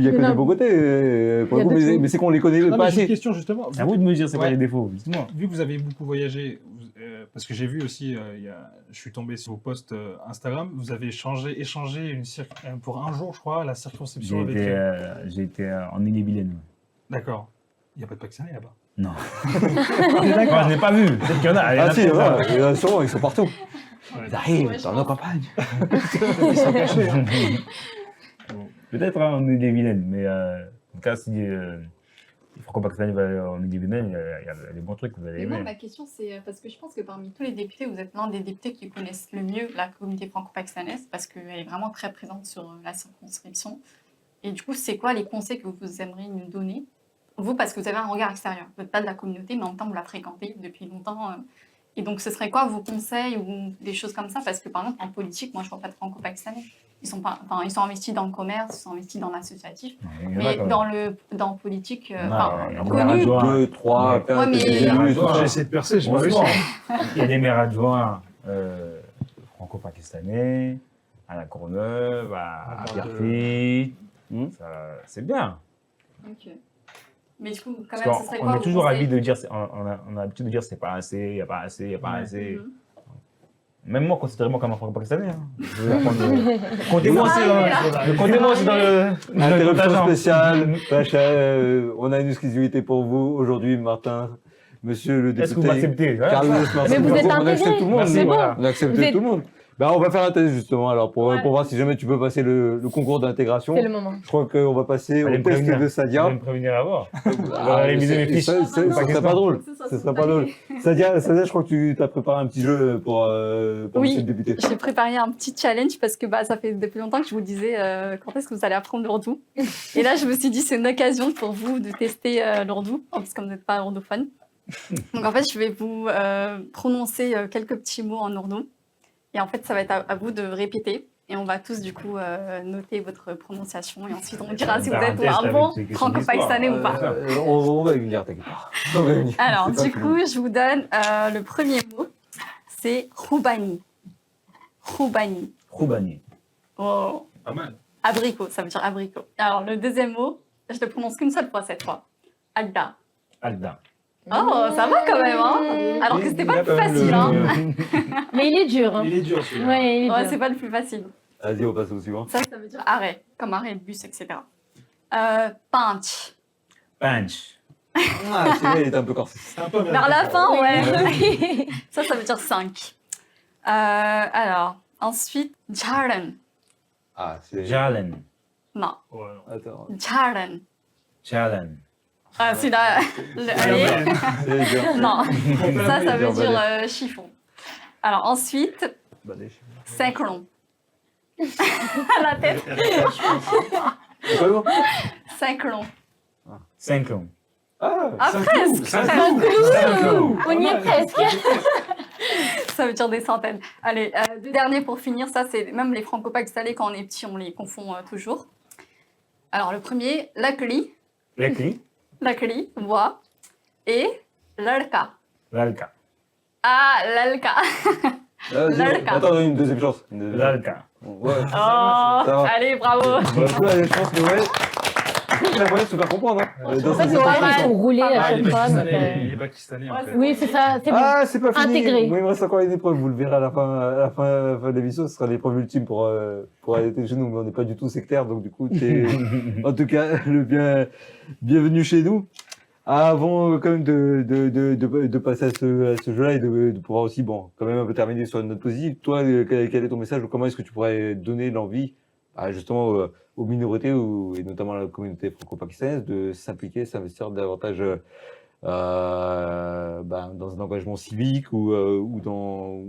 y a que des beaux côtés. Pour le coup, mais c'est qu'on les connaît pas J'ai une assez. question justement. C'est à vous de me dire c'est quoi les défauts, justement. Vu que vous avez beaucoup voyagé, parce que j'ai vu aussi, je suis tombé sur vos posts Instagram, vous avez échangé pour un jour, je crois, la circonscription avec. J'ai été en Ille-et-Vilaine. D'accord. Il n'y a pas de Pakistanais là-bas. Non. Moi, je n'ai pas vu. Peut-être qu'il y en a. Ah si, il y en a sûrement, ils sont partout. Ouais. Ils arrivent dans nos campagnes. Ils sont cachés. Hein. Peut-être en Ille-et-Vilaine, mais en tout cas, si les franco-pakistanais vont en Ille-et-Vilaine, il y a des bons trucs que vous allez Mais aimer. moi, ma question, c'est parce que je pense que parmi tous les députés, vous êtes l'un des députés qui connaissent le mieux la communauté franco-pakistanaise parce qu'elle est vraiment très présente sur la circonscription. Et du coup, c'est quoi les conseils que vous aimeriez nous donner? Vous, parce que vous avez un regard extérieur. Vous n'êtes pas de la communauté, mais en même temps, vous la fréquentez depuis longtemps. Et donc, ce serait quoi vos conseils ou des choses comme ça? Parce que, par exemple, en politique, moi, je ne vois pas de franco-pakistanais. Ils sont investis dans le commerce, ils sont investis dans l'associatif. Mais dans le politique, connu. 2, 3, 4, J'ai essayé de percer, je me suis. Il y a des maires adjoints franco-pakistanais, à la Courneuve, à Pierrefitte. C'est bien. Ok. Mais du coup, quand même, Parce ce serait qu'on quoi est vos toujours conseils? habitué de dire, on a l'habitude de dire c'est pas assez, il n'y a pas assez, il n'y a pas assez. Même moi, considérez-moi comme un franco-pakistanais. Comptez-moi aussi dans le. Interruption spéciale. Pacha, on a une exclusivité pour vous aujourd'hui, Martin. Monsieur le député. Est-ce que vous m'acceptez? Carlos Martin. Mais vous êtes On accepte intégré. tout le monde. C'est bon. On accepte Vous êtes- tout le monde. On va faire un test justement alors pour Ouais. voir si jamais tu peux passer le concours d'intégration. C'est le moment. Je crois qu'on va passer Allez au me test prévenir. de Vous Sadia. allez me prévenir avant. Ah, réviser mes fiches. Ça serait pas drôle. Ce serait pas drôle. Sadia, je crois que tu t'as préparé un petit jeu pour Oui. monsieur le député. J'ai préparé un petit challenge parce que ça fait depuis longtemps que je vous disais quand est-ce que vous allez apprendre l'ourdou. Et là, je me suis dit c'est une occasion pour vous de tester l'ourdou, parce que vous n'êtes pas ourdophone. Donc en fait, je vais vous prononcer quelques petits mots en ourdou. Et en fait, ça va être à vous de répéter. Et on va tous du coup noter votre prononciation. Et ensuite, on dira si vous êtes un bon franco-pakistanais ou pas. On va y venir, t'inquiète pas. On va y venir. Alors, C'est pas du fini. coup, je vous donne le premier mot. C'est roubani. Roubani. Roubani. Oh. Pas mal. Abricot, ça veut dire abricot. Alors, le deuxième mot, je le prononce qu'une seule fois cette fois. Alda. Alda. Oh, ça va quand même, hein? Alors que c'était pas le plus facile, hein? Mais il est dur. Hein. Il est dur celui-là. Ouais, il est Ouais, dur. c'est pas le plus facile. Vas-y, on passe au suivant. Ça veut dire arrêt, comme arrêt de bus, etc. Punch. Punch. Ah, celui-là, il est un peu corsé. C'est un peu Vers la fin, ouais. Ça veut dire 5. Alors, ensuite, Jaren. Ah, c'est. Jalen. Non, Ouais, non. Attends. Jaren. Jalen. Ah, c'est là. Allez. C'est dur. Non, ça veut Dur, dire chiffon. Alors ensuite, synchron. La tête. C'est pas bon. Synchron. 5 ans. Ah, Ah, presque. Saint-Cloud. On y est presque. Ça veut dire des centaines. Allez, deux derniers pour finir. Ça, c'est même les franco-pakistanais, quand on est petit, on les confond toujours. Alors, le premier, lakli, bois, et lalka. Lalka. Ah, lalka. Lalka. Attends, une deuxième chance. Lalka. Ouais. Oh, Ça va. allez, bravo. Ouais, je pense que ouais. La moyenne se faire comprendre. Hein. Dans En fait, cette les pas gens mal. ils sont roulés à Pas chaque mal. fois. donc, Il est pakistanais, en fait. Oui, c'est ça. C'est bon. Ah, c'est pas fini. Intégré. Moi, il me reste encore une épreuve. Vous le verrez à la fin de l'émission. Ce sera l'épreuve ultime pour arrêter chez nous. Mais on n'est pas du tout sectaire. Donc, du coup, en tout cas, bienvenue chez nous. Avant, quand même, de passer à ce jeu-là et de pouvoir aussi, bon, quand même un peu terminer sur une note positive. Toi, quel est ton message ou comment est-ce que tu pourrais donner l'envie, justement, aux minorités et notamment à la communauté franco-pakistanaise de s'impliquer, s'investir davantage dans un engagement civique ou dans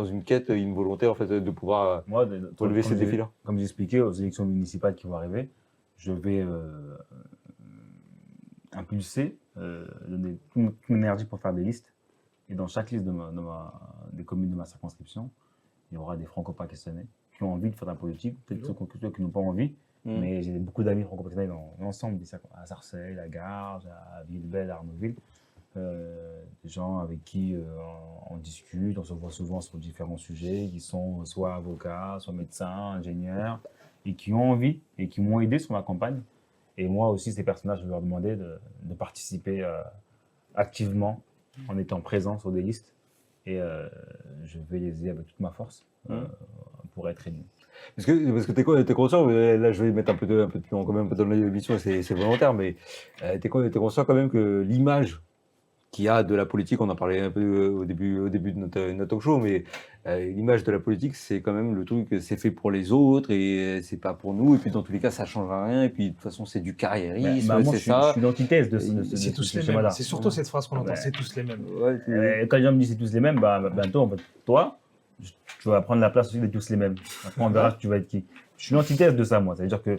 une quête, une volonté en fait de pouvoir Moi, relever ces défis-là. Comme j'expliquais aux élections municipales qui vont arriver, je vais impulser, donner toute mon énergie pour faire des listes. Et dans chaque liste des communes de ma circonscription, il y aura des franco-pakistanais qui ont envie de faire de la politique, peut-être ceux qui n'ont pas envie. Mais j'ai beaucoup d'amis franco-pakistanais dans l'ensemble, à Sarcelles, à Garges, à Villebel, à Arnaudville. Des gens avec qui on discute, on se voit souvent sur différents sujets, qui sont soit avocats, soit médecins, ingénieurs, et qui ont envie et qui m'ont aidé sur ma campagne. Et moi aussi, ces personnages, je vais leur demander de participer activement en étant présent sur des listes. Et je vais les aider avec toute ma force pour être élu. Parce que t'es conscient, là je vais mettre un peu de pion quand même dans l'émission, c'est volontaire, mais t'es conscient quand même que l'image qu'il y a de la politique, on en parlait un peu au début de notre talk show, mais l'image de la politique, c'est quand même le truc, c'est fait pour les autres et c'est pas pour nous, et puis dans tous les cas ça change rien, et puis de toute façon c'est du carriérisme, moi, c'est je ça. suis l'antithèse de ce C'est tous les schéma-là. mêmes. C'est surtout cette phrase qu'on entend. Ouais. C'est tous les mêmes. Ouais, Quand les gens me disent c'est tous les mêmes, bientôt, en fait, toi, tu vas prendre la place aussi de tous les mêmes. Après, on verra que tu vas être qui. Je suis l'antithèse de ça, moi. C'est-à-dire que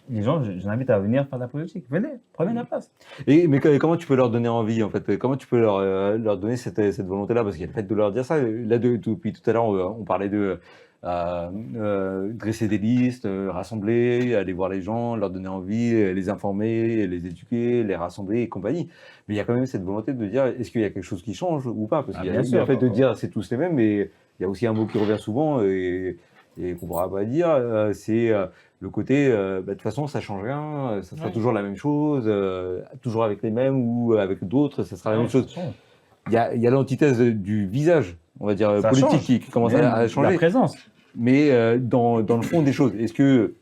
les gens, je les invite à venir faire de la politique. Venez, prenez la place. Mais comment tu peux leur donner envie, en fait? Comment tu peux leur donner cette volonté-là? Parce qu'il y a le fait de leur dire ça. Là, depuis tout à l'heure, on parlait de dresser des listes, rassembler, aller voir les gens, leur donner envie, les informer, les éduquer, les rassembler et compagnie. Mais il y a quand même cette volonté de dire, est-ce qu'il y a quelque chose qui change ou pas? Parce qu'il y a le fait de dire, c'est tous les mêmes, mais il y a aussi un mot qui revient souvent et qu'on ne pourra pas dire, c'est le côté, de toute façon, ça ne change rien, ça sera toujours la même chose, toujours avec les mêmes ou avec d'autres, ça sera la même chose. Il y a l'antithèse du visage, on va dire, Ça politique change. qui commence à changer. La présence. Mais dans le fond des choses, est-ce que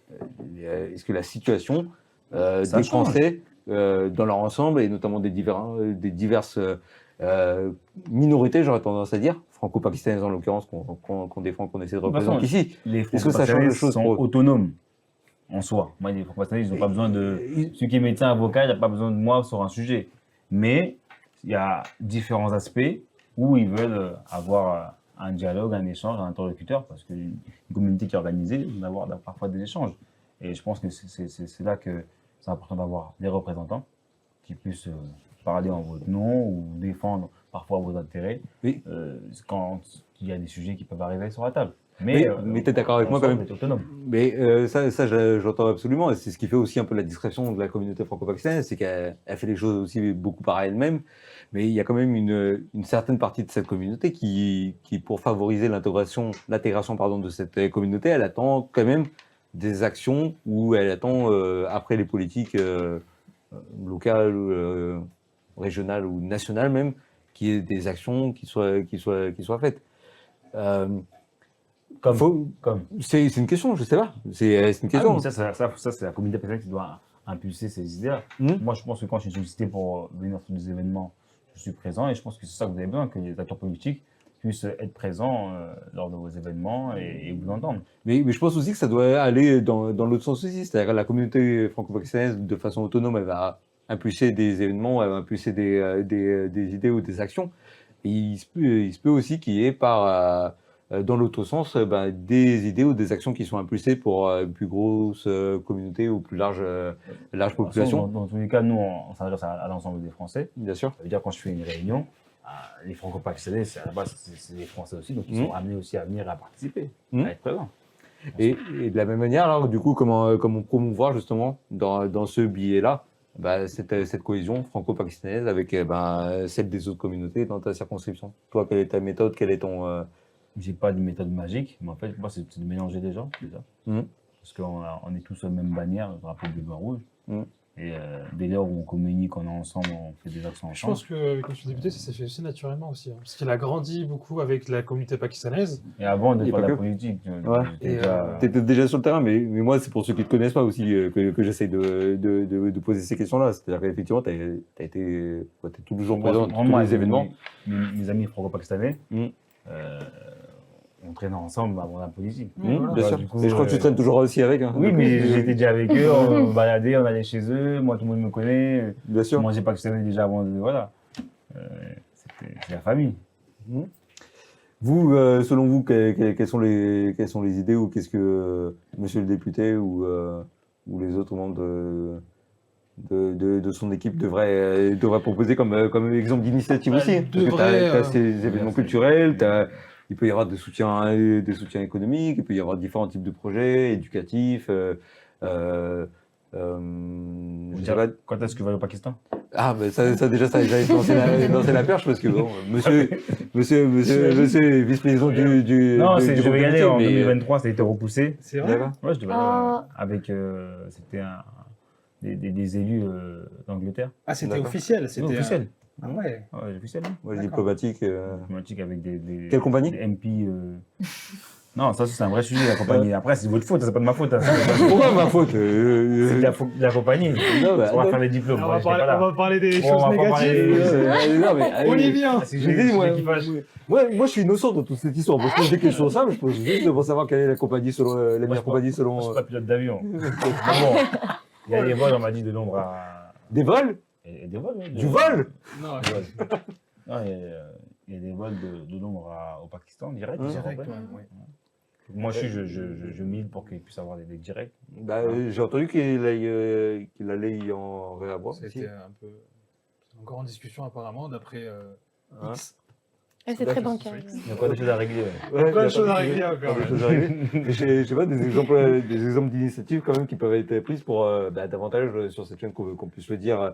la situation des Français dans leur ensemble, et notamment des diverses minorités, j'aurais tendance à dire, franco-pakistanaises en l'occurrence, qu'on défend, qu'on essaie de représenter ici, Les est-ce que ça change les franco-pakistanais choses sont pour eux? autonomes en soi. Moi, les franco-pakistanais, ils n'ont pas besoin de... Celui qui est médecin, avocat, il n'a pas besoin de moi sur un sujet. Mais il y a différents aspects où ils veulent avoir un dialogue, un échange, un interlocuteur, parce qu'une communauté qui est organisée, il va avoir parfois des échanges. Et je pense que c'est là que c'est important d'avoir des représentants qui puissent parler en votre nom ou défendre parfois vos intérêts quand il y a des sujets qui peuvent arriver sur la table. Mais tu es d'accord avec moi quand même. Autonome. Mais ça j'entends absolument. Et c'est ce qui fait aussi un peu la discrétion de la communauté franco-pakistanaise, c'est qu'elle fait les choses aussi beaucoup par elle-même. Mais il y a quand même une certaine partie de cette communauté qui pour favoriser l'intégration de cette communauté, elle attend quand même des actions où elle attend, après les politiques locales, régionales ou nationales même, qu'il y ait des actions qui soient faites. C'est une question, je sais pas. C'est une question. Ça, c'est la communauté pakistanais qui doit impulser ces idées-là. Moi, je pense que quand je suis sollicité pour venir sur des événements, je suis présent et je pense que c'est ça que vous avez besoin, que les acteurs politiques puissent être présents lors de vos événements et vous entendre. Mais je pense aussi que ça doit aller dans l'autre sens aussi. C'est-à-dire que la communauté franco-pakistanaise, de façon autonome, elle va impulser des événements, elle va impulser des idées ou des actions. Et il se peut aussi qu'il y ait par dans l'autre sens, des idées ou des actions qui sont impulsées pour une plus grosse communauté ou plus large population. Dans tous les cas, nous, on s'adresse à l'ensemble des Français. Bien sûr. Ça veut dire quand je fais une réunion, les franco-pakistanais, à la base, c'est les Français aussi, donc ils sont amenés aussi à venir et à participer, à être présents. Et de la même manière, alors, du coup, comment promouvoir justement dans ce billet-là cette cohésion franco-pakistanaise avec celle des autres communautés dans ta circonscription? Toi, quelle est ta méthode? Quel est ton... J'ai pas de méthode magique, mais en fait, moi, c'est de mélanger les gens, déjà. Parce qu'on est tous sur la même bannière, le drapeau bleu, blanc, rouge. Et dès lors où on communique, on est ensemble, on fait des actions Je ensemble. pense qu'avec M. le député, ça s'est fait aussi naturellement aussi. Parce qu'il a grandi beaucoup avec la communauté pakistanaise. Et avant de Et faire pas la que. politique, T'étais déjà sur le terrain, mais moi, c'est pour ceux qui ne te connaissent pas aussi que j'essaie de poser ces questions-là. C'est-à-dire qu'effectivement, t'es toujours présent dans tous les événements. Mes amis franco-pakistanais, on traîne ensemble avant la politique. Bien sûr. Du coup, Et je crois que tu traînes toujours aussi avec. Hein. Oui, mais j'étais déjà avec eux, on baladait, on allait chez eux, moi tout le monde me connaît. Bien sûr. Moi j'ai pakistanais déjà avant, voilà. C'est la famille. Vous, selon vous, quelles sont les idées ou qu'est-ce que monsieur le député ou les autres membres de son équipe devraient proposer comme exemple d'initiative aussi? Parce que t'as ces événements culturels, il peut y avoir des soutiens économiques, il peut y avoir différents types de projets éducatifs. Quand est-ce que tu vas au Pakistan? Ah, ben ça j'avais lancé la perche parce que bon, monsieur est vice-président du. Non, je devais y aller en mais, 2023, ça a été repoussé. C'est vrai? Ouais, je devais aller avec. C'était des élus d'Angleterre. Ah, c'était D'accord. officiel. C'était Officiel. Ah ouais. Ouais, officiel. Ouais, diplomatique. Diplomatique avec des. Quelle compagnie? Des MP. Non, ça c'est un vrai sujet, la compagnie. Après, c'est votre faute, c'est pas de ma faute. Hein. Pourquoi ma faute? C'est de la compagnie. Non, On va faire les diplômes. On ouais, va j'étais pas là. parler des On choses va pas parler négatives. Non, mais, Olivier. C'est je dis, juste moi, je suis innocent dans toute cette histoire. Moi, je pose des questions simples, je pose juste pour savoir quelle est la compagnie selon la meilleure compagnie Je suis selon pas pilote d'avion. Mais bon, il y a des vols, on m'a dit, de Londres à. des vols, Et des vols, ouais, du vol. Non, Des vols. Non, il y a des vols de Londres au Pakistan, direct. direct, ouais. ouais. Moi, je milite pour qu'il puisse avoir des directs. Bah, j'ai entendu qu'il allait y en réavoir aussi. C'était un peu. C'est encore en discussion apparemment, d'après Hein? X. C'est très bancal. Il y a encore des choses à régler. Ouais. Ouais, Plein de il y a choses à pas- régler encore. Des choses à régler. Mais je sais pas, des exemples d'initiatives quand même qui peuvent être prises pour davantage sur cette chaîne qu'on puisse le dire,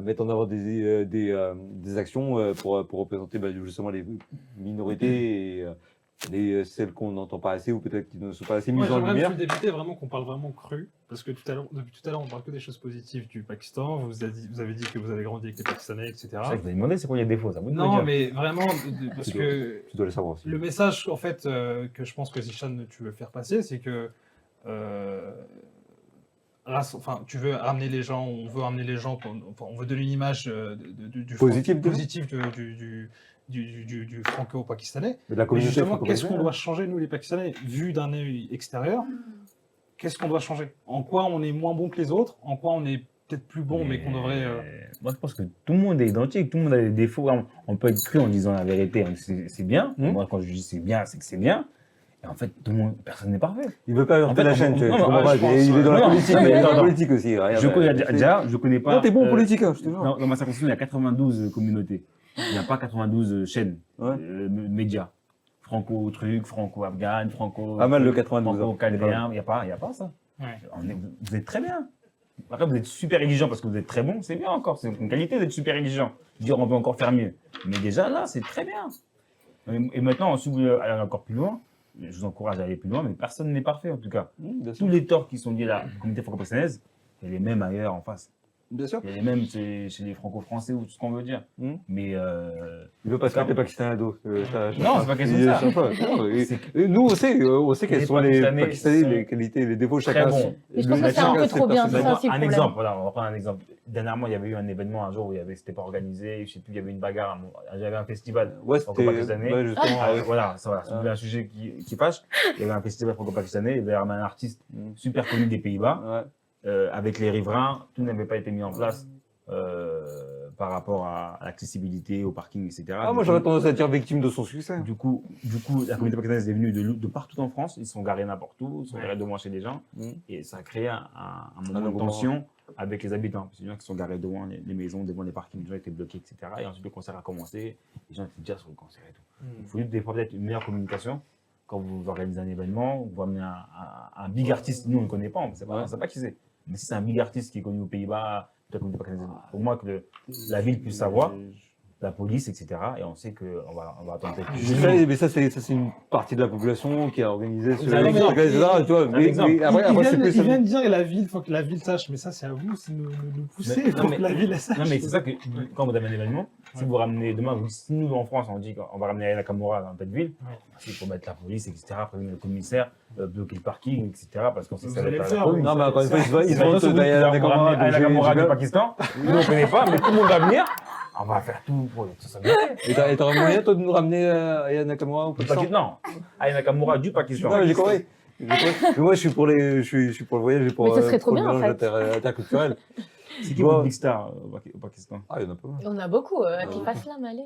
mettre en avant des actions pour représenter justement les minorités et celles qu'on n'entend pas assez ou peut-être qui ne sont pas assez Moi, mises en j'aimerais, lumière. monsieur le député, vraiment qu'on parle vraiment cru. Parce que depuis tout à l'heure, on parle que des choses positives du Pakistan. Vous avez dit que vous avez grandi avec les Pakistanais, etc. C'est vrai que vous avez demandé c'est quoi les défauts, ça vous de me Non, dire. mais vraiment, parce Tu dois- que Tu dois le savoir aussi. le message, en fait, que je pense que Zichan, tu veux faire passer, c'est que tu veux amener les gens, on veut amener les gens, on veut donner une image du Positive, du franco-pakistanais. De la Mais communauté justement, qu'est-ce franco-brésilienne. qu'on doit changer, nous, les Pakistanais, vu d'un œil extérieur? Qu'est-ce qu'on doit changer? En quoi on est moins bon que les autres? En quoi on est peut-être plus bon, mais qu'on devrait... Moi, je pense que tout le monde est identique, tout le monde a des défauts. On peut être cru en disant la vérité, c'est bien. Moi, quand je dis c'est bien, c'est que c'est bien. Et en fait, personne n'est parfait. Il veut pas heurter En fait, la chaîne, tu non, comprends non, pas. je pense, Il est dans la non, politique, non, mais il est dans la non. politique aussi. Je connais pas. Non, t'es bon en politique, hein, je te jure. Dans ma circonscription, il y a 92 communautés. Il n'y a pas 92 chaînes, Ouais. médias. Franco-truc, franco-afghan, franco... Pas mal le 92. Franco-calvéen, il n'y a pas ça. Ouais. Vous êtes très bien. Après, vous êtes super exigeant parce que vous êtes très bon, c'est bien encore. C'est une qualité d'être super exigeant. Je veux dire, on peut encore faire mieux. Mais déjà, là, c'est très bien. Et maintenant, si vous voulez aller encore plus loin, je vous encourage à aller plus loin, mais personne n'est parfait en tout cas. Bien sûr. Tous les torts qui sont liés à la communauté franco-pakistanaise, il y a les mêmes ailleurs en face. Bien sûr. Il y a les mêmes chez les franco-français ou tout ce qu'on veut dire. Mais Il veut pas se faire des Pakistanais à dos. non, c'est pas question de ça. Nous, on sait quelles Les sont les Pakistanais Pakistanais, sont les qualités, les défauts, très chacun. bons. Mais je pense que c'est un peu trop bien, c'est ça aussi le Un problème. exemple, voilà, on va prendre un exemple. Dernièrement, il y avait eu un événement un jour où c'était pas organisé, je sais plus, il y avait une bagarre, il y avait un festival Ouais, franco-pakistanais. c'était. Justement, Voilà, si vous voulez un sujet qui fâche, il y avait un festival franco-pakistanais, il y avait un artiste super connu des Pays-Bas, ouais. avec les riverains, tout n'avait pas été mis en place par rapport à l'accessibilité, au parking, etc. Ah, moi, j'aurais tendance à dire victime de son succès. Du coup, la communauté pakistanaise est venue de partout en France. Ils sont garés n'importe où, ils sont garés devant chez des gens. Et ça a créé un moment de tension avec les habitants. Parce que les gens qui sont garés devant les maisons, devant les parkings, les gens étaient bloqués, etc. Et ensuite, le concert a commencé. Les gens étaient déjà sur le concert et tout. Il faut des fois peut-être une meilleure communication. Quand vous organisez un événement, vous amenez un big artiste. Nous, on ne le connaît pas, on ne sait pas qui c'est. Mais si c'est un big artiste qui est connu aux Pays-Bas, pour moi, que la ville puisse savoir, la police, etc. Et on sait qu'on va attendre peut-être plus. Mais ça, c'est une partie de la population qui a organisé ce C'est un exemple. etc. Tu vois, mais après, c'est plus il vient de dire la ville, il faut que la ville sache, mais ça c'est à vous, c'est nous pousser, il faut que la ville sache. Non, mais c'est ça que quand vous avez un événement, si vous ramenez demain, si nous en France on dit qu'on va ramener Aya Nakamura dans telle ville, il faut mettre la police, etc., prévenir le commissaire, bloquer le parking, etc., parce qu'on sait que ça va allez être le faire, oui. Non, mais encore une fois, ils vont te Aya Nakamura Nakamura du Pakistan. Nous on ne connaît pas, mais tout le monde va venir. On va faire tout pour que ça soit bien. Et t'aurais moyen, toi, de nous ramener Aya Nakamura au Pakistan? Non, Aya Nakamura du Pakistan. Non, mais j'ai compris. Mais moi, je suis pour le voyage et pour Mais ça serait trop le bien, en mélange fait. interculturel. C'est qui votre big star au Pakistan? Ah, il y en a pas mal. On a beaucoup. Atif Aslam, allez.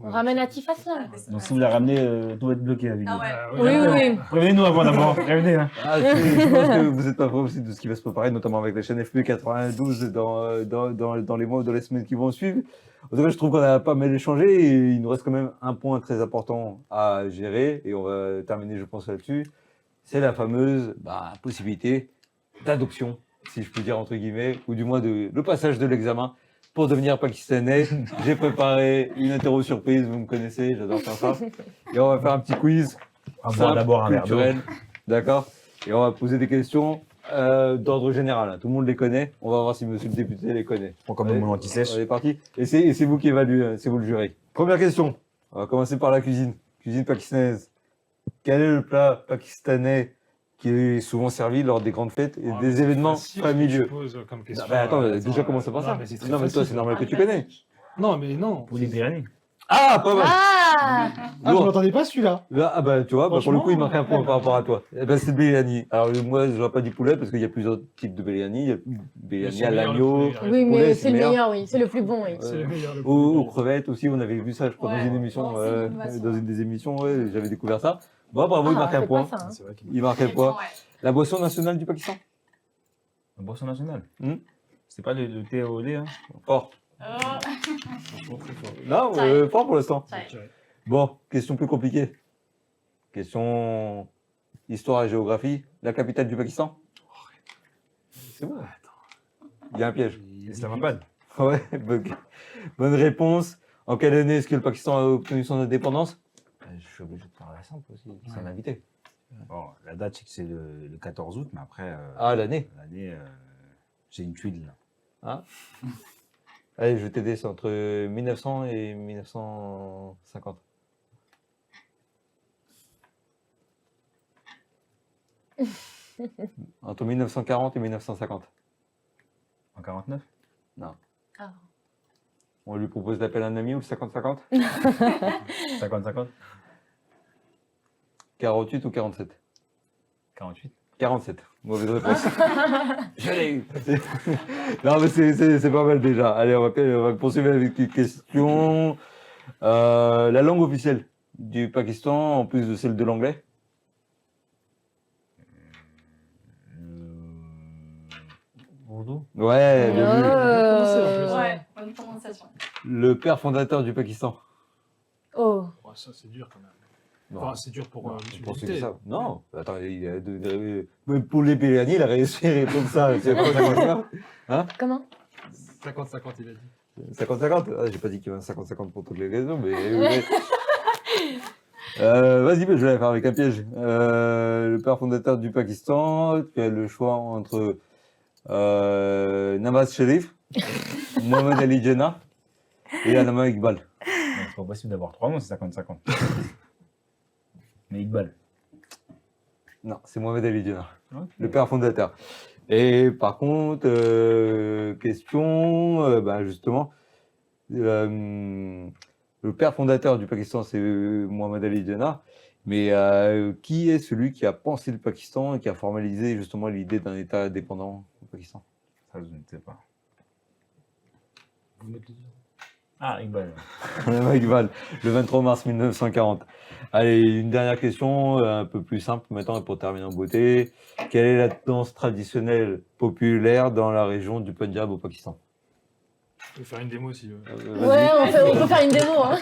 On ramène Atif Aslam. Donc si vous la ramenez, tout va être bloqué la vidéo. Ah ouais. Oui. Prévenez-nous avant d'abord. Prévenez. Hein. Ah, je pense que vous n'êtes pas prêts aussi de ce qui va se préparer, notamment avec la chaîne FP92 dans les mois ou dans les semaines qui vont suivre. En tout cas, je trouve qu'on a pas mal échangé et il nous reste quand même un point très important à gérer et on va terminer, je pense, là-dessus. C'est la fameuse possibilité d'adoption, si je peux dire entre guillemets, ou du moins le passage de l'examen pour devenir pakistanais. J'ai préparé une interro surprise, vous me connaissez, j'adore faire ça. Et on va faire un petit quiz. On va boire d'abord un verre d'eau. Culturel, d'accord? Et on va poser des questions d'ordre général. Hein. Tout le monde les connaît. On va voir si monsieur le député les connaît. Prends comme mon anti-sèche. On est parti. Et c'est vous qui évaluez, c'est vous le jury. Première question. On va commencer par la cuisine. Cuisine pakistanaise. Quel est le plat pakistanais qui est souvent servi lors des grandes fêtes et des événements familiaux? Non, mais attends, déjà commencez par ça. Non, mais toi, c'est normal que tu connais. Non, mais non. Pour les biryani. Ah, pas mal. Ah Ah, je m'attendais pas celui-là. Ah bah tu vois, pour le coup il marque un point Franchement, par rapport à toi. Eh ben, c'est le biryani. Alors moi je n'aurais pas dit poulet parce qu'il y a plusieurs types de biryani. Il y a biryani c'est à meilleur, l'agneau, le poulet, Oui, poulet, mais c'est c'est le meilleur. meilleur, oui. C'est le plus bon, oui. C'est le meilleur. Le aux crevettes aussi, on avait vu ça je crois dans Ouais. une émission, Non, c'est une innovation. dans une des émissions, ouais, j'avais découvert ça. Bon bravo, il marque un c'est point. pas ça, hein. C'est vrai qu'il Il marque un point. Ouais. La boisson nationale du Pakistan? La boisson nationale. Hmm. C'est pas le thé au lait, hein. Fort. Oh. Non, Chai. fort pour l'instant. Chai. Bon, question plus compliquée. Question histoire et géographie. La capitale du Pakistan? C'est bon. Il y a un piège. Islamabad. Ouais, bonne réponse. En quelle année est-ce que le Pakistan a obtenu son indépendance? Je suis obligé de faire la simple aussi, c'est un invité. Bon, la date, c'est que c'est le 14 août, mais après, Ah, l'année. j'ai une tuile là. Ah. Allez, je vais t'aider, c'est entre 1900 et 1950. Entre 1940 et 1950. En 49? Ah. On lui propose d'appel un ami ou le 50-50? 50-50? 48 ou 47? 48? 47. Mauvaise réponse. Je l'ai eu. Non, mais c'est pas mal déjà. Allez, on va poursuivre avec une question. La langue officielle du Pakistan, en plus de celle de l'anglais? Urdu? Ouais, bien vu. Ouais, bonne prononciation. Le père fondateur du Pakistan. Oh. Ouais, ça, c'est dur quand même. Non. Enfin, c'est dur pour Pour ceux qui l'éviter. savent. Non, attends, même pour les biryani, il a réussi à répondre ça. C'est pas 50-50. Comment 50-50, il a dit. 50-50. Ah, j'ai pas dit qu'il y avait un 50-50 pour toutes les raisons, mais. Vas-y, je vais la faire avec un piège. Le père fondateur du Pakistan, tu as le choix entre Nawaz Sharif, Mohamed Ali Jinnah et Allama Iqbal. Non, c'est pas possible d'avoir 3 noms, c'est 50-50. Mais Iqbal. Non, c'est Mohamed Ali Jinnah, Ok. le père fondateur. Et par contre, question, justement, le père fondateur du Pakistan, c'est Mohamed Ali Jinnah, mais qui est celui qui a pensé le Pakistan et qui a formalisé justement l'idée d'un État indépendant au Pakistan? Ça, je ne sais pas. Vous mettez le- Ah, Iqbal. Iqbal, le 23 mars 1940. Allez, une dernière question, un peu plus simple maintenant, et pour terminer en beauté. Quelle est la danse traditionnelle populaire dans la région du Pendjab au Pakistan? Je peux faire une démo si. Vas-y. Ouais, on peut faire une démo. Hein.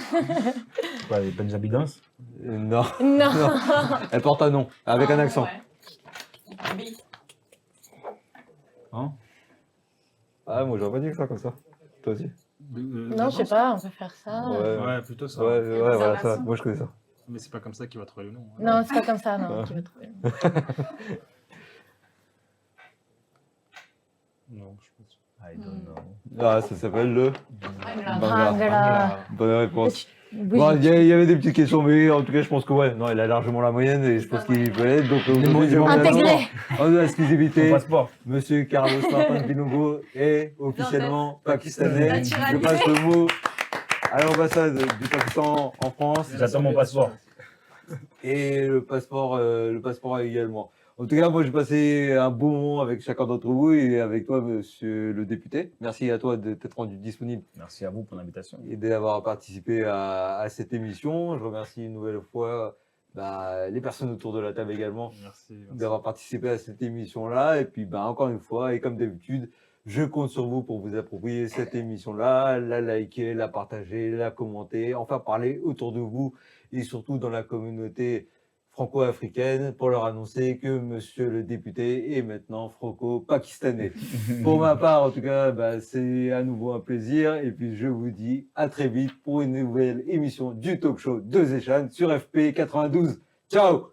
Quoi, les Punjabi danse? Non, Non. elle porte un nom, avec un accent. Hein? Ah, moi j'aurais pas dit que ça comme ça. Toi aussi? Non, je sais pas, on peut faire ça. Ouais, plutôt ça. Ouais, voilà, ça. Observation. Moi je connais ça. Mais c'est pas comme ça qu'il va trouver le nom. hein. Non, c'est pas comme ça, non. Tu vas trouver. Non, je pense. I don't know. Ah, ça s'appelle le Bangla. Bangla. Bonne réponse. Oui, Bon, il y avait des petites questions, mais en tout cas, je pense que ouais, non, il a largement la moyenne et je pense qu'il peut l'être. Donc, Intégré. en exclusivité, Mon passeport. Monsieur Carlos Martin Pinongo est officiellement pakistanais. Naturalisé. Je passe le mot à l'ambassade du Pakistan en France J'attends mon passeport. et le passeport également. En tout cas, moi, j'ai passé un bon moment avec chacun d'entre vous et avec toi, monsieur le député. Merci à toi de t'être rendu disponible Merci à vous pour l'invitation. et d'avoir participé à cette émission. Je remercie une nouvelle fois les personnes autour de la table également Merci. d'avoir participé à cette émission-là. Et puis, encore une fois, et comme d'habitude, je compte sur vous pour vous approprier cette émission-là, la liker, la partager, la commenter, enfin parler autour de vous et surtout dans la communauté franco-africaine pour leur annoncer que monsieur le député est maintenant franco-pakistanais. Pour ma part, en tout cas, c'est à nouveau un plaisir. Et puis, je vous dis à très vite pour une nouvelle émission du talk show de Zéchan sur FP92. Ciao!